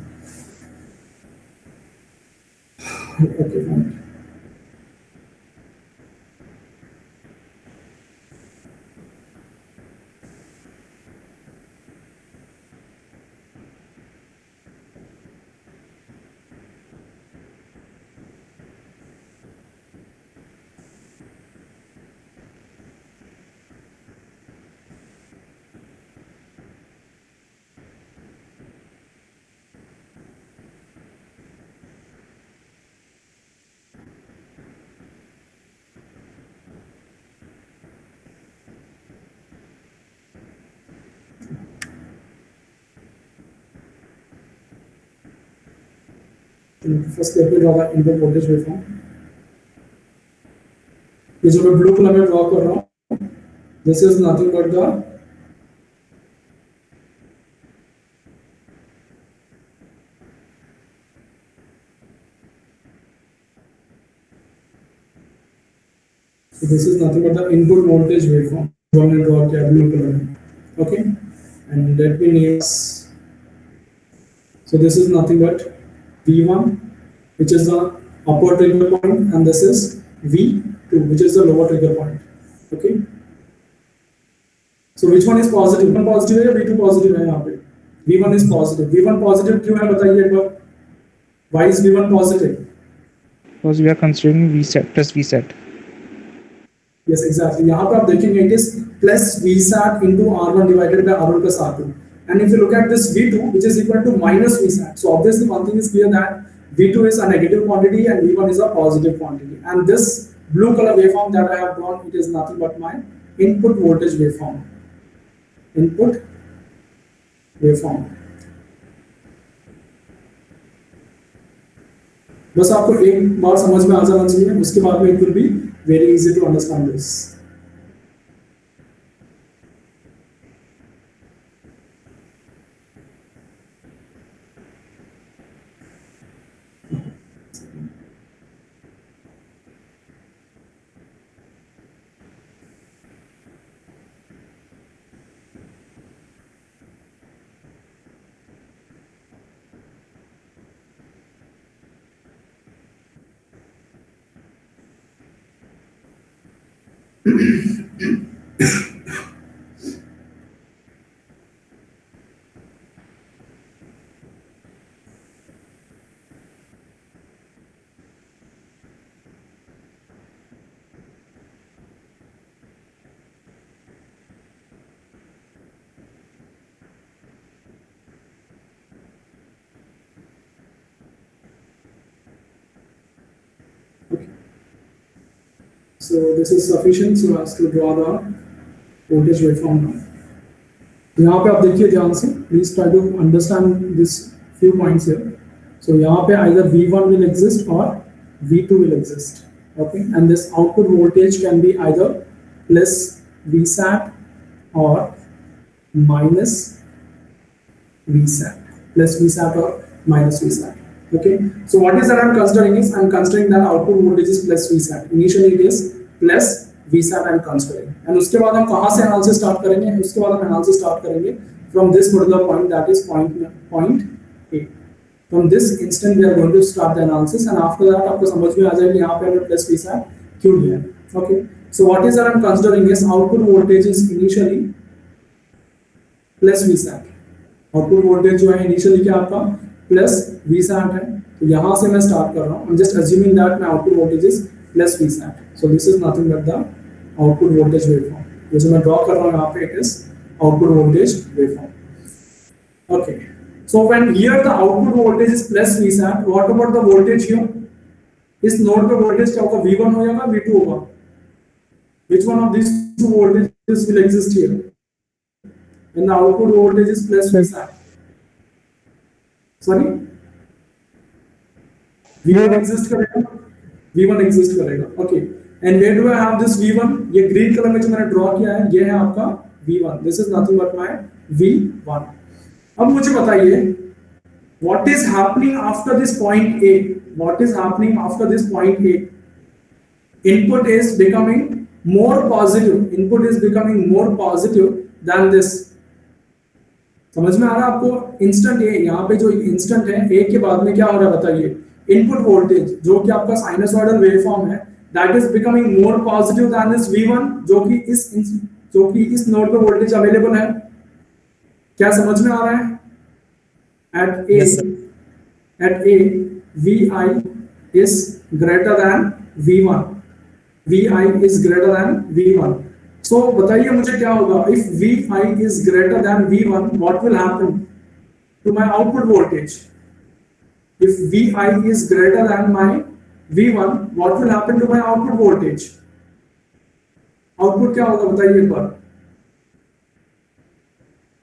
Okay, fine. First let me draw the input voltage waveform. ये जो मैं blue colour में draw कर रहा हूँ, this is nothing but the input voltage waveform. जो हमने draw किया ब्लू कलर में. Okay, and let me name this. So this is nothing but V1, which is the upper trigger point, and this is V2, which is the lower trigger point. Okay. So which one is positive? V1 positive है या V2 positive है यहाँ पे? V1 is positive. V1 positive क्यों है बताइए एक बार? Why is V1 positive? Because we are considering VSAT plus VSAT. Yes, exactly. यहाँ पे आप देखेंगे it is plus VSAT into R1 divided by R1 plus R2. And if you look at this V2, which is equal to minus VSAT, so obviously one thing is clear that V2 is a negative quantity and V1 is a positive quantity. And this blue color waveform that I have drawn, it is nothing but my input voltage waveform. Input waveform. बस आपको एक बार समझ में आ जाना चाहिए, उसके बाद में it will be very easy to understand this. So this is sufficient so as to draw the voltage waveform now. यहाँ पे आप देखिए ध्यान से, please try to understand this few points here. So यहाँ पे either V1 will exist or V2 will exist. Okay, and this output voltage can be either plus Vsat or minus Vsat, plus Vsat or minus Vsat. Okay, so what is that I'm considering is I'm considering that output voltage is plus Vsat. Initially it is plus Vsat I'm considering, and उसके बाद हम कहाँ से analysis start करेंगे? उसके बाद हम analysis start करेंगे from this particular point, that is point A. From this instant we are going to start the analysis, and after that आपको समझ में आ जाएगा कि यहाँ पे हमने plus Vsat क्यों लिया है. Okay, so what is that I'm considering is output voltage is initially plus Vsat. Output voltage जो है इनिशियली क्या आपका प्लस Vsat है, तो यहाँ से मैं स्टार्ट कर रहा हूँ. I'm just assuming that my output voltage is plus Vsat. So this is nothing but the output voltage waveform. ये जो मैं ड्रॉ कर रहा हूँ यहाँ पे it is output voltage waveform. Okay. So when here the output voltage is plus Vsat, what about the voltage here? इस node पे वोल्टेज क्या होगा? V1 हो जाएगा, V2 होगा. Which one of these two voltages will exist here? And the output voltage is plus Vsat. Sorry, V1 exist करेगा, V1 exist करेगा. Okay, and where do I have this V1? ये green color में जो मैंने draw किया है, ये है आपका V1. This is nothing but my V1. अब मुझे बताइए, what is happening after this point A? What is happening after this point A? Input is becoming more positive. Input is becoming more positive than this. समझ में आ रहा है आपको? Instant ए, यहाँ पे जो इंस्टेंट है ए के बाद में क्या हो रहा है बताइए? इनपुट वोल्टेज जो कि आपका साइनसॉइडल वेवफॉर्म है, that is becoming more positive than this V1 जो कि इस नोड पे वोल्टेज अवेलेबल है. क्या समझ में आ रहा है? at A Vi is greater than V1. Vi is greater than V1. So बताइए मुझे क्या होगा? If Vi is greater than V1, what will happen to my output voltage? If Vi is greater than my V1, what will happen to my output voltage? Output क्या होगा बताइए एक बार?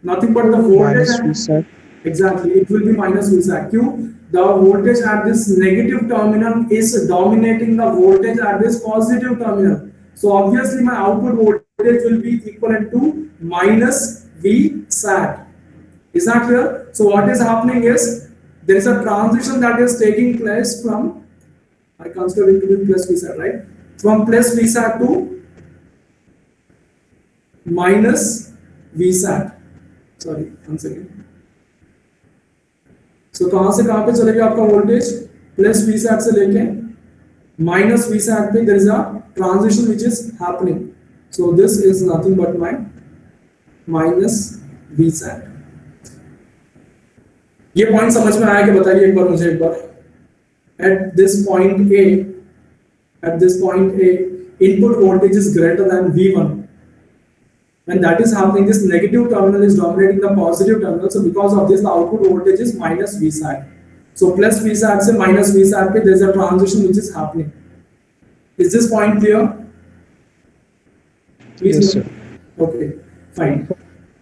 Nothing but the voltage. Minus Vsat. Exactly, it will be minus Vsat. Q, the voltage at this negative terminal is dominating the voltage at this positive terminal. So obviously my output voltage will be equivalent to minus Vsat. Is that clear? So what is happening is there is a transition that is taking place from, I consider it to be plus Vsat, right? From plus Vsat to minus Vsat. Sorry, one second. So कहाँ से कहाँ पे चलेगा आपका voltage? Plus Vsat से लेके minus Vsat पे there is a transition which is happening. So this is nothing but my minus Vsat. ये पॉइंट समझ में आया कि बताइए एक बार मुझे एक बार. At this point A, input voltage is greater than V1. When that is happening, this negative terminal is dominating the positive terminal. So because of this, the output voltage is minus Vsat. So plus Vsat से minus Vsat पे there is a transition which is happening. Is this point clear? Please. Yes, sir. Okay, fine.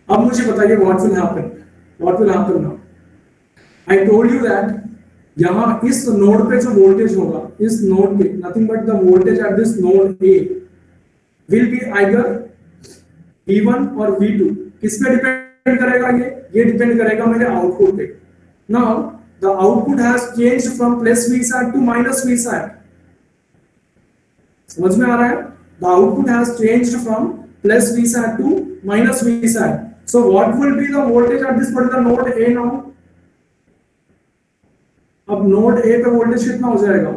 अब मुझे बताइए what will happen? What will happen now? I told you that यहाँ इस node पे जो voltage होगा, इस नोड पे nothing but the voltage at this node A will be either V1 और V2. किस पे डिपेंड करेगा? ये डिपेंड करेगा मेरे आउटपुट पे. Now the output has changed from plus Vsat to minus Vsat. समझ में आ रहा है? The output has changed from plus Vsat to minus Vsat. So what will be the voltage at this particular node A now? अब node A पे voltage कितना हो जाएगा?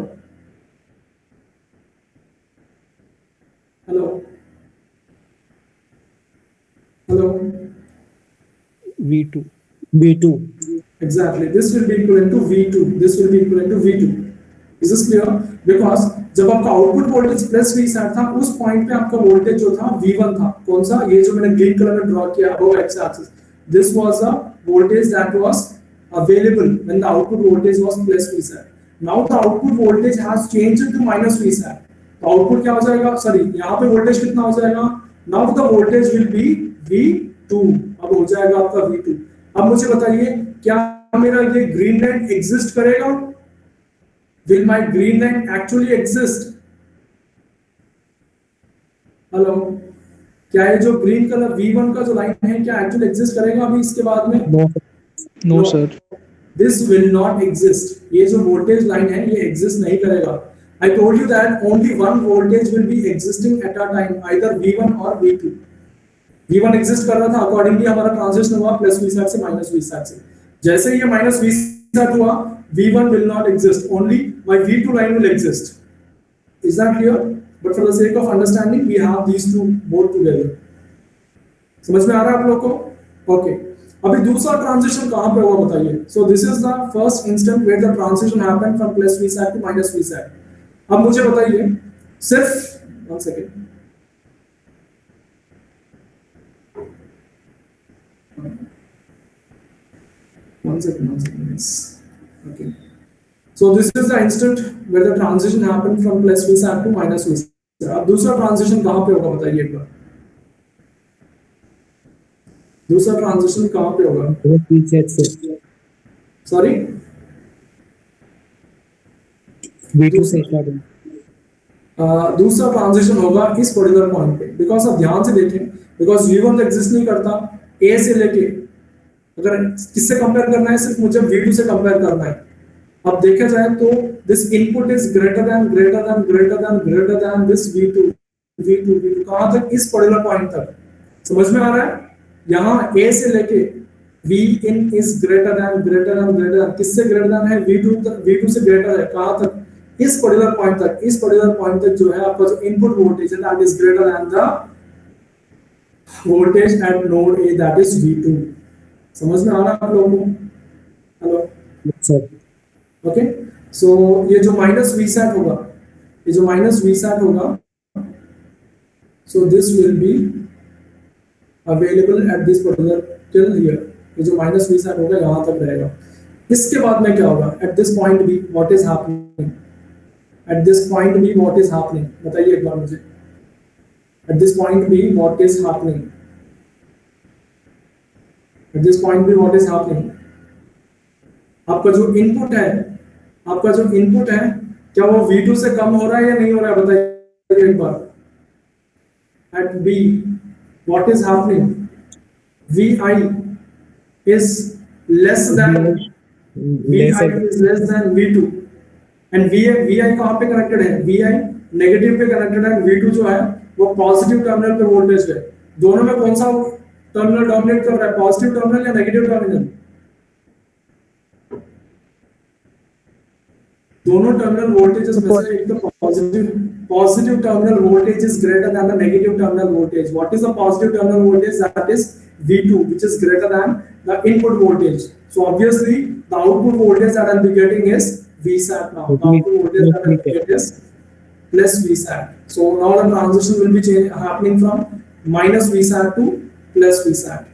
Hello V2. Exactly, this will be equivalent to V2. This will be equivalent to V2. Is this clear? Because जब आपका output voltage plus Vsat था, उस point पे आपका वोल्टेज जो था V1 था. कौन सा? ये जो मैंने ग्रीन कलर में ड्रॉ किया above x axis. This was the voltage that was available when the output voltage was plus Vsat. Now the output voltage has changed to minus Vsat. तो आउटपुट क्या हो जाएगा, सॉरी यहाँ पे voltage कितना हो जाएगा, now the voltage will be V2, अब हो जाएगा आपका V2। अब मुझे बताइए क्या मेरा ये ग्रीन लाइन एग्जिस्ट करेगा, will my green line actually exist, hello, क्या ये जो ग्रीन कलर V1 का जो लाइन है क्या एक्चुअली एग्जिस्ट करेगा अभी इसके बाद में? No sir. This will not exist. ये जो वोल्टेज लाइन है ये एग्जिस्ट नहीं करेगा। I told you that only one voltage will be existing at a time, either V1 or V2. V1 exist कर रहा था, अकॉर्डिंगली हमारा ट्रांजिशन हुआ प्लस V सैट से माइनस V सैट से। जैसे ये माइनस V सैट हुआ, V1 will not exist, only my V2 line will exist. Is that clear? But for the sake of understanding, we have these two both together. समझ में आ रहा है आप लोग को? Okay. अभी दूसरा ट्रांजिशन कहां पे होगा बताइए? So this is the first instant where the transition happened from plus V sat to minus V sat. अब मुझे बताइए सिर्फ 1 second, yes. Okay. So this is the instant where the transition happened from plus V sat to minus V sat. अब दूसरा transition कहां पे होगा बताइए एक बार? दूसरा ट्रांजिशन कहां पे होगा? V-set से सॉरी, V2 से स्टार्ट होगा। दूसरा ट्रांजिशन होगा इस पर्टिकुलर पॉइंट पे, बिकॉज आप ध्यान से देखें, बिकॉज V1 तो एग्जिस्ट नहीं करता, A से लेके अगर किससे कंपेयर करना है, सिर्फ मुझे V2 से कंपेयर करना है। अब देखा जाए तो this input is greater than this V2 कहां तक? इस पर्टिकुलर पॉइंट तक। समझ में आ रहा है? यहाँ A से लेके V in is greater than किससे ग्रेटर देन है? V2 से ग्रेटर है, कहां तक? इस पर्टिकुलर पॉइंट तक जो है आपका जो इनपुट वोल्टेज है that is greater than the voltage at node A, that is V2। समझ में आ रहा है आप लोगों को? Hello sir. ओके, सो ये जो माइनस V सैट होगा, so this will be available at this particular till here. ये जो माइनस V सैट होगा यहाँ तक रहेगा। इसके बाद में क्या होगा? At this point B what is happening? At this point B what is happening? बताइए एक बार मुझे। At this point B what is happening? At this point B what is happening? आपका जो इनपुट है क्या वो V2 से कम हो रहा है या नहीं हो रहा है? बताइए एक बार। At B what is happening? Vi is less than V2 and Vi कहाँ पे कनेक्टेड है? Vi नेगेटिव पे कनेक्टेड है, V2 जो है वो पॉजिटिव टर्मिनल पे वोल्टेज है। दोनों में कौन सा टर्मिनल डोमिनेट कर रहा है, पॉजिटिव टर्मिनल या नेगेटिव टर्मिनल? दोनों टर्मिनल वोल्टेजेस में से एक तो positive terminal voltage is greater than the negative terminal voltage. What is the positive terminal voltage? That is V2, which is greater than the input voltage. So obviously the output voltage that I'll be getting is V sat now. The output voltage that I'll be getting is plus V sat. So now the transition will be happening from minus V sat to plus V sat.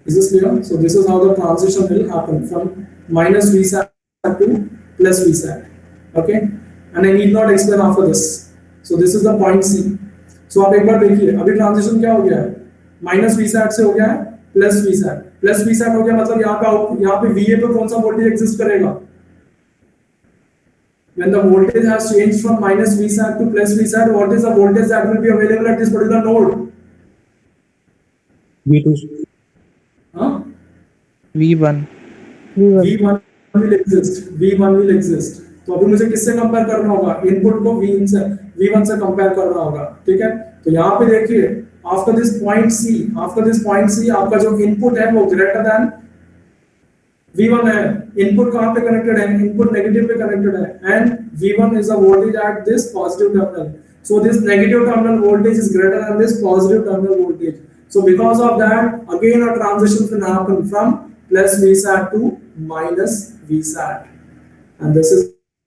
Is this clear? So this is how the transition will happen from minus V sat to plus V sat. Okay, and I need not explain after this. So this is the point C. So आप एक बार देखिए, अभी transition क्या हो गया है? Minus V sat से हो गया है plus V sat। Plus V sat हो गया मतलब यहाँ पे VA पे कौन सा वोल्टेज एग्जिस्ट करेगा? When the voltage has changed from minus V sat to plus V sat, what is the voltage that will be available at this particular node? V2 हाँ? V1 will exist। तो अभी मुझे किससे compare करना होगा? Input को V1 से compare करना होगा, ठीक है? तो यहाँ पे देखिए, आफ्टर दिस पॉइंट C आपका जो इनपुट है वो ग्रेटर देन V1 है। इनपुट कहाँ पे कनेक्टेड है? इनपुट नेगेटिव पे कनेक्टेड है, and V1 is the voltage at this positive terminal. So this negative terminal voltage is greater than this positive terminal voltage. So because of that, again a transition will happen from plus V sat to minus V sat, and this is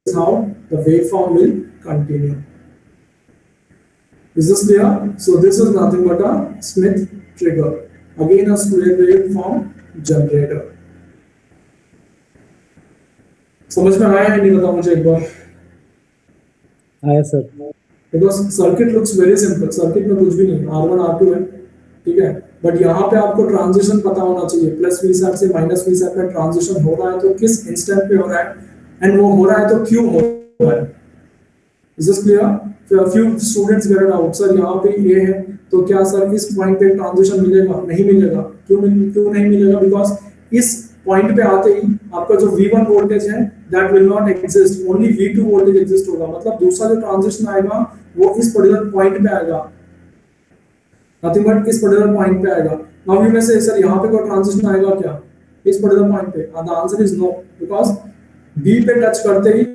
how the waveform will continue. Is this clear? So this is nothing but a Smith trigger, again a square waveform generator. समझ में आया है नहीं बताओ मुझे एक बार। आया sir. Because circuit looks very simple, circuit में कुछ भी नहीं, R1 R2 है, ठीक है, बट यहाँ पे आपको ट्रांजिशन पता होना चाहिए, प्लस वी सैट से माइनस वी सैट में ट्रांजिशन हो रहा है तो किस इंस्टेंट पे हो रहा है, एंड वो हो रहा है तो क्यों हो रहा है। Is this clear? Few students get it out, sir यहाँ पे ये है तो क्या सर इस पॉइंट पे ट्रांजिशन मिलेगा? नहीं मिलेगा। क्यों नहीं मिलेगा? बिकॉज इस पॉइंट पे आते ही आपका जो V1 वोल्टेज है that will not exist, only V2 voltage exist होगा, मतलब दूसरा जो ट्रांजिशन आएगा वो इस पर्टिकुलर पॉइंट पे आएगा, नथिंग बट इस पर्टिकुलर पॉइंट पे आएगा। नाउ यू मे से सर यहाँ पे कोई ट्रांजिशन आएगा क्या इस पर्टिकुलर पॉइंट पे? The answer is no, because B पे टच करते ही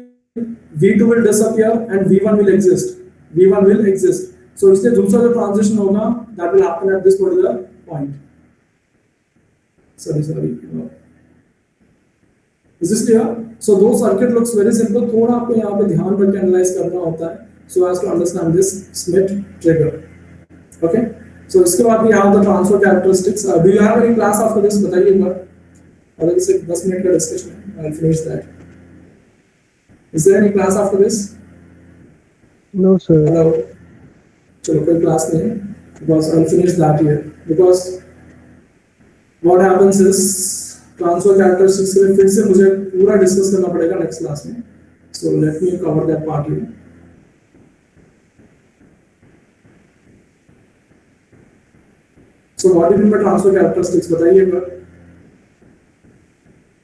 V2 will disappear and V1 will exist. V1 will exist. So इसलिए दूसरा जो ट्रांजिशन होगा that will happen at this particular point. Sorry. Is this clear? So those circuit looks very simple. थोड़ा आपको यहाँ पे ध्यान रख के एनालाइज करना होता है so as to understand this Smith trigger. Okay? So इसके बाद we have the transfer characteristics. Do you have any class after this? बताइए एक बार। अगर इसे 10 मिनट का डिस्कशन है, I'll finish that. Is there any class after this? No, sir. Hello. चलो कोई क्लास नहीं है because I'll finish that here because what happens is transfer characteristics के लिए फिर से मुझे पूरा डिस्कस करना पड़ेगा नेक्स्ट क्लास में, so let me cover that part here. So what do you mean by transfer characteristics? बताइए एक बार।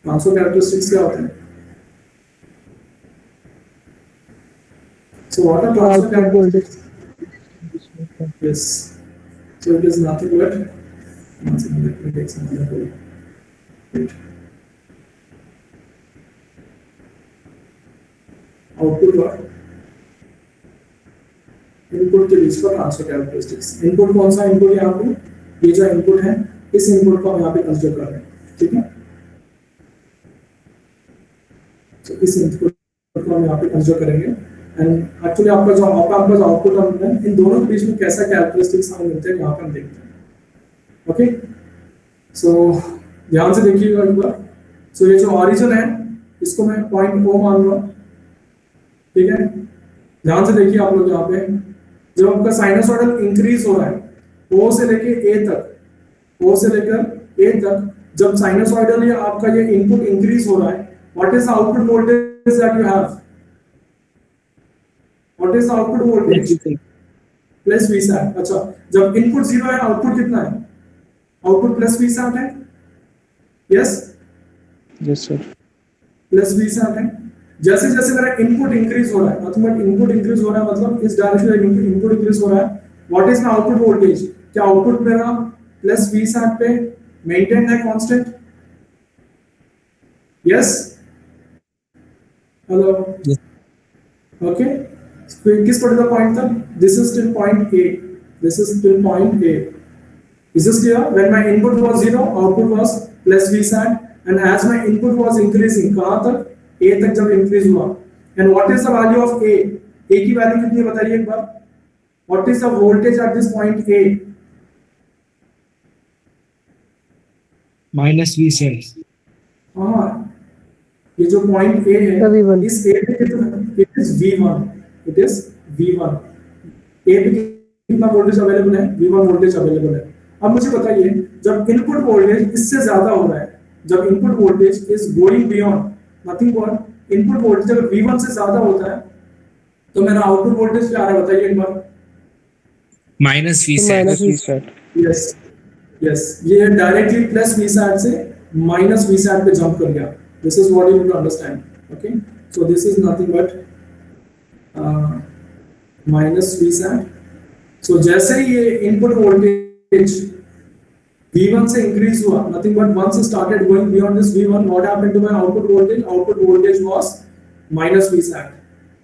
ट्रांसफर कैरेक्टरिस्टिक्स क्या होते हैं? So what are transfer Output voltage. characteristics? Yes. So it is nothing but one second, let me take some other wait. Output what? Input के बीच का transfer characteristics. Input कौन सा input यहाँ पे? ये जो इनपुट है इस इनपुट को हम यहाँ पे कंसीडर कर रहे हैं, ठीक है? तो इस इनपुट को हम यहाँ पे कंसीडर करेंगे एंड एक्चुअली आपका जो आपका जो आउटपुट है इन दोनों के बीच में कैसा कैरेक्टरिस्टिक्स हमें मिलते हैं यहाँ पे हम देखते हैं। ओके, सो ध्यान से देखिएगा एक बार। सो ये जो ऑरिजिन है इसको मैं पॉइंट O मान रहा हूँ, ठीक है? ध्यान से देखिए आप लोग यहाँ पे जब आपका साइनसॉइडल इंक्रीज हो रहा है O से लेके A तक, O से लेकर A तक, जब साइनसॉइडल या आपका ये इनपुट इंक्रीज हो रहा है, what is the output voltage that you have? What is the output voltage? Plus V sat. अच्छा, जब इनपुट 0 है आउटपुट कितना है? आउटपुट प्लस V sat है? Yes? Yes, sir. Plus V sat है। जैसे जैसे मेरा इनपुट इंक्रीज हो रहा है, मतलब इनपुट इंक्रीज हो रहा है मतलब इस डायरेक्शन में इनपुट इंक्रीज हो रहा है, what is the output voltage? क्या आउटपुट मेरा प्लस V sat पे मेंटेन है कांस्टेंट? यस? हेलो? ओके, किस पर्टिकुलर पॉइंट तक? This is till point A, this is till point A. Is this clear? When my input was 0, output was plus V sat, and as my input was increasing, कहाँ तक? A तक जब increase हुआ, and what is the value of A? A की value कितनी है बताइए एक बार? What is the voltage at this point A? Minus V sat. हाँ, ये जो पॉइंट A है, V1. इस A पे कितना? It is V1. It is V1. A पे कितना वोल्टेज अवेलेबल है? V1 वोल्टेज अवेलेबल है। अब मुझे बताइए जब इनपुट वोल्टेज इससे ज्यादा हो रहा है, जब input voltage is going beyond nothing but input voltage अगर V1 से ज्यादा होता है तो मेरा आउटपुट वोल्टेज क्या आ रहा है बताइए एक बार? Minus V sat. Minus V sat. Yes yes, ये डायरेक्टली प्लस V sat से माइनस V sat पे जंप कर गया। This is what you need to understand. Okay, so this is nothing but minus V sat। सो जैसे ही ये input voltage V1 से इंक्रीज हुआ, nothing but once it started going beyond this V1, what happened to my output voltage? Output voltage was minus V sat.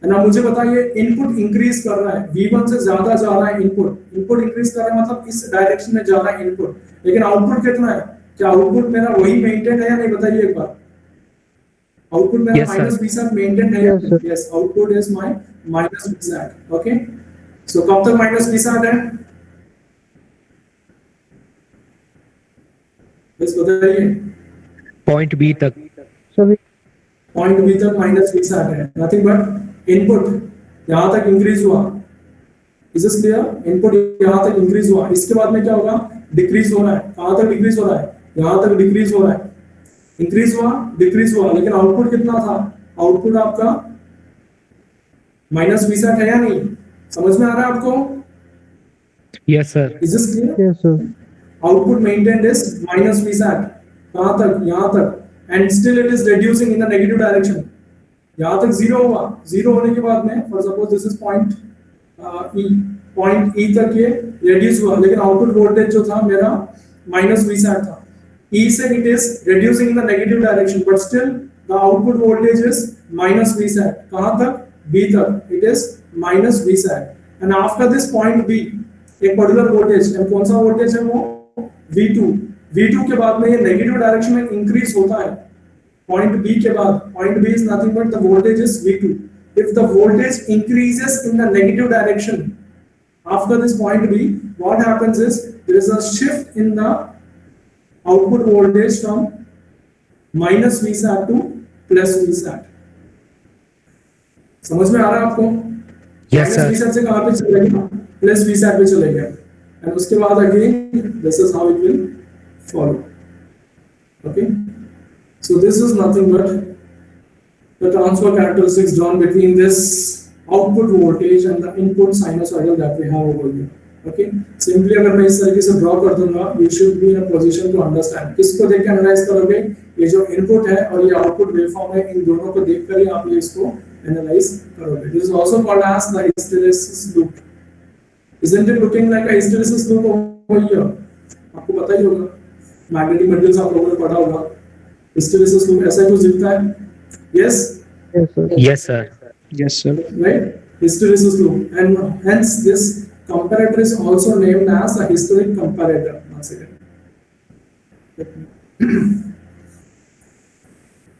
And now मुझे बताइए input increase कर रहा है, V1 से ज्यादा जा रहा है इनपुट इंक्रीज कर रहा है मतलब इस डायरेक्शन में जा रहा है इनपुट, लेकिन आउटपुट कितना है? क्या आउटपुट मेरा वही मेंटेन है या नहीं बताइए एक बार? आउटपुट मेरा Yes, sir. Minus V sat maintain है? Yes, sir. Yes, output is my minus V sat. Okay, so कब तक माइनस V sat है? बस बताइए। Point B तक. सभी पॉइंट बी तक माइनस वी सैट है, नथिंग बट इनपुट यहां तक इंक्रीज हुआ, इज दिस क्लियर? इनपुट यहां तक इंक्रीज हुआ, इसके बाद में क्या होगा, डिक्रीज हो रहा है, कहां तक डिक्रीज हो रहा है, यहां तक डिक्रीज हो रहा है, इंक्रीज हुआ डिक्रीज हुआ, लेकिन आउटपुट कितना था, आउटपुट आपका माइनस वी सैट है या नहीं, समझ में आ रहा है आपको? Yes, sir. Is this clear? Yes, sir. Output maintained is minus V sat, कहां तक, यहां तक, and still it is reducing in the negative direction, यहां तक जीरो हुआ, जीरो होने के बाद में for suppose this is point ई तक ये रिड्यूस हुआ, लेकिन आउटपुट वोल्टेज जो था मेरा माइनस वी सैट था, ई से it is reducing in the negative direction but still the output voltage is minus V sat, कहां तक, बी तक, it is minus V sat, and after this point B एक particular voltage, कौन सा voltage है वो, V2, V2 के बाद में ये नेगेटिव डायरेक्शन में इंक्रीज होता है, पॉइंट B के बाद, point B is nothing but the voltage is V2. If the voltage increases in the negative direction after this point B, what happens is there is a shift in the output voltage from minus V sat to plus V sat. समझ में आ रहा है आपको? Yes, sir. V sat से कहां पे चलेगा, plus V sat पे चलेगा, and उसके बाद again this is how it will follow. Okay, so this is nothing but the transfer characteristics drawn between this output voltage and the input sinusoidal that we have over here. Okay, simply अगर मैं इस तरीके से draw कर दूंगा, you should be in a position to understand. किसको देख के एनालाइज करोगे, ये जो इनपुट है और ये आउटपुट वेवफॉर्म है, इन दोनों को देखकर ही आप ये इसको एनालाइज करोगे. This is also called as the hysteresis loop. Isn't it looking like a hysteresis loop over here? आपको पता ही होगा, मैग्नेटिक मटेरियल्स आप लोगों ने पढ़ा होगा, hysteresis loop ऐसा कुछ दिखता है. Yes, Yes, sir. Yes, sir. Yes, sir. right? Hysteresis loop, and hence this comparator is also named as a hysteric comparator. One second.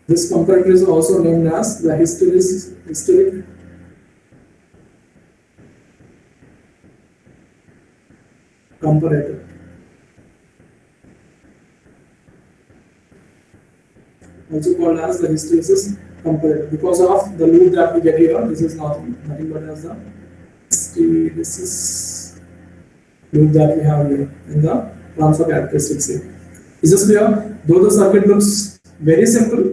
This comparator is also named as the hysteric comparator. Also called as the hysteresis comparator because of the loop that we get here. This is nothing but as the hysteresis loop that we have here in the transfer characteristics here. Is this clear? Though the circuit looks very simple,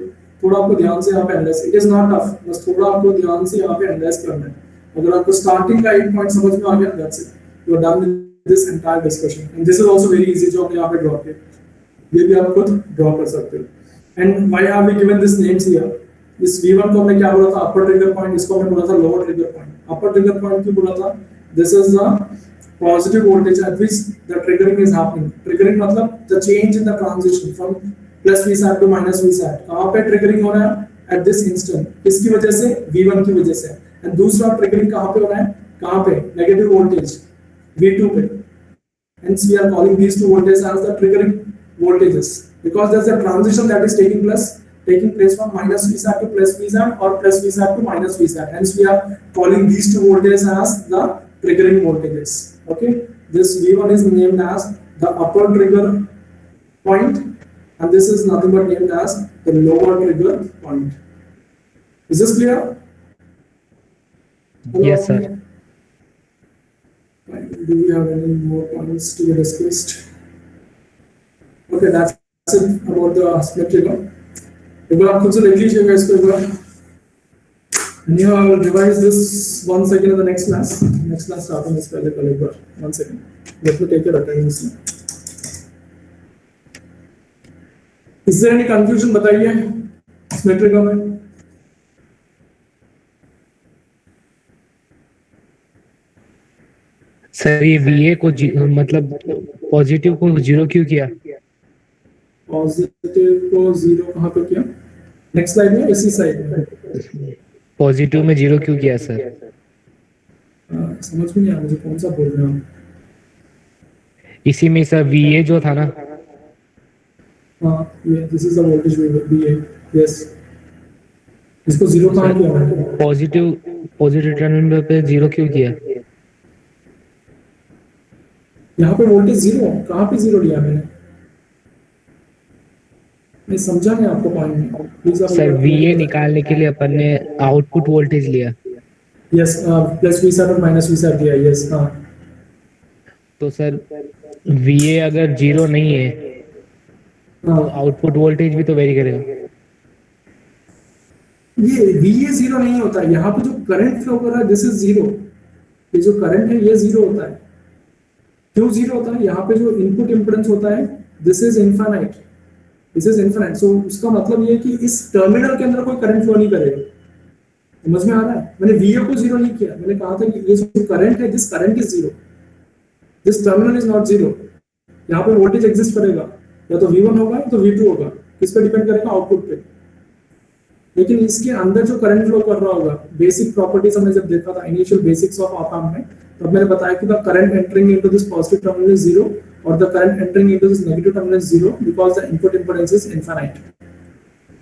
थोड़ा आपको ध्यान से यहाँ पे analyse, it is not tough, बस थोड़ा आपको ध्यान से यहाँ पे एनालाइज करना है. अगर आपको स्टार्टिंग का एक पॉइंट समझ में आ गया, that's it, you are done with this entire discussion. And this is also very easy, जो हमने यहाँ पे ड्रॉ किया, ये भी आप खुद ड्रॉ कर सकते हो. And why have we given this names here? इस V1 को हमने क्या बोला था, अपर ट्रिगर पॉइंट, इसको हमने बोला था lower trigger point. Upper trigger point क्यों बोला था? This is the positive voltage at which the triggering is happening. Triggering मतलब the change in the transition from plus V sat to minus V sat. कहां पे triggering हो रहा है? At this instant. किसकी वजह से? V1 की वजह से. एंड दूसरा ट्रिगरिंग कहां पे हो रहा है? कहां पे? नेगेटिव वोल्टेज V2 पे. Hence we are calling these two voltages as the triggering voltages because there's a transition that is taking place from minus V sat to plus V sat or plus V sat to minus V sat. Hence we are calling these two voltages as the triggering voltages. Okay, this V1 is named as the upper trigger point and this is nothing but named as the lower trigger point. Is this clear? Hello? Yes, sir. Do we have any more points to be discussed? Okay, that's it about the split trigger. एक बार आप खुद से देख लीजिएगा इसको एक बार. And you will revise this once again in the next class. Next class starting is पहले कल एक बार. One second. Let me take your attendance. Is there any confusion? बताइए split trigger में. सर ये VA को मतलब पॉजिटिव को zero क्यों किया? पॉजिटिव को जीरो कहाँ पे किया? नेक्स्ट स्लाइड में, इसी साइड में. पॉजिटिव में जीरो क्यों किया सर? समझ में नहीं आ मुझे कौन सा बोल रहे हैं. इसी में सर VA जो था ना. हाँ, ये this is the voltage VA. Yes, इसको जीरो कहाँ किया मैंने? पॉजिटिव टर्मिनल पे जीरो क्यों किया? यहाँ पे वोल्टेज जीरो, कहाँ पे जीरो लिया मैंने? मैं समझा नहीं आपको पॉइंट में, प्लीज सर VA निकालने के लिए अपन ने आउटपुट वोल्टेज लिया, यस प्लस वी सेट और माइनस वी सेट दिया, यस हाँ। तो सर VA अगर 0 नहीं है तो हाँ आउटपुट वोल्टेज भी तो वेरी करेगा। ये VA जीरो नहीं होता है, यहाँ पे जो करंट फ्लो कर रहा है दिस इज जीरो, ये जो करंट है ये जीरो होता है। क्यों जीरो होता है? यहाँ पे जो इनपुट इम्पिडेंस होता है this is infinite, this is infinite. So उसका मतलब ये है कि इस टर्मिनल के अंदर कोई करंट फ्लो नहीं करेगा। समझ में आ रहा है? मैंने VA को जीरो नहीं किया, मैंने कहा था कि ये जो करंट है this current is zero, this terminal is not zero. यहाँ पे वोल्टेज एग्जिस्ट करेगा, या तो V1 होगा या तो V2 होगा, किस पे डिपेंड करेगा? आउटपुट पे। लेकिन इसके अंदर जो करंट फ्लो कर रहा होगा, बेसिक प्रॉपर्टीज हमने जब देखा था initial basics of op amp में, तब मैंने बताया कि the current entering into this positive terminal is zero और the current entering into this negative terminal is zero because the input impedance is infinite.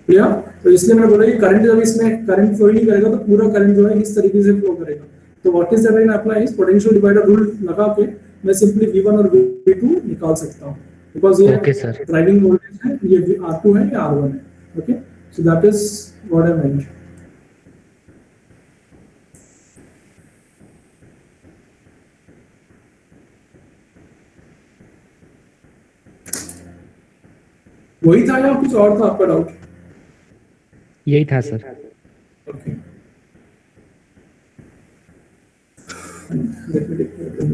Clear? तो इसलिए मैंने बोला कि करंट जब इसमें करंट फ्लो ही नहीं करेगा तो पूरा करंट जो है इस तरीके से फ्लो करेगा। तो what is that when apply is potential divider rule लगा के मैं सिंपली V1 और V2 निकाल सकता हूं, बिकॉज़ ये ओके सर, ड्राइविंग वोल्टेज है, ये R2 है, ये R1 है। Okay, so that is what I meant. वही था या कुछ और था आपका डाउट? यही था sir. Okay, let me take the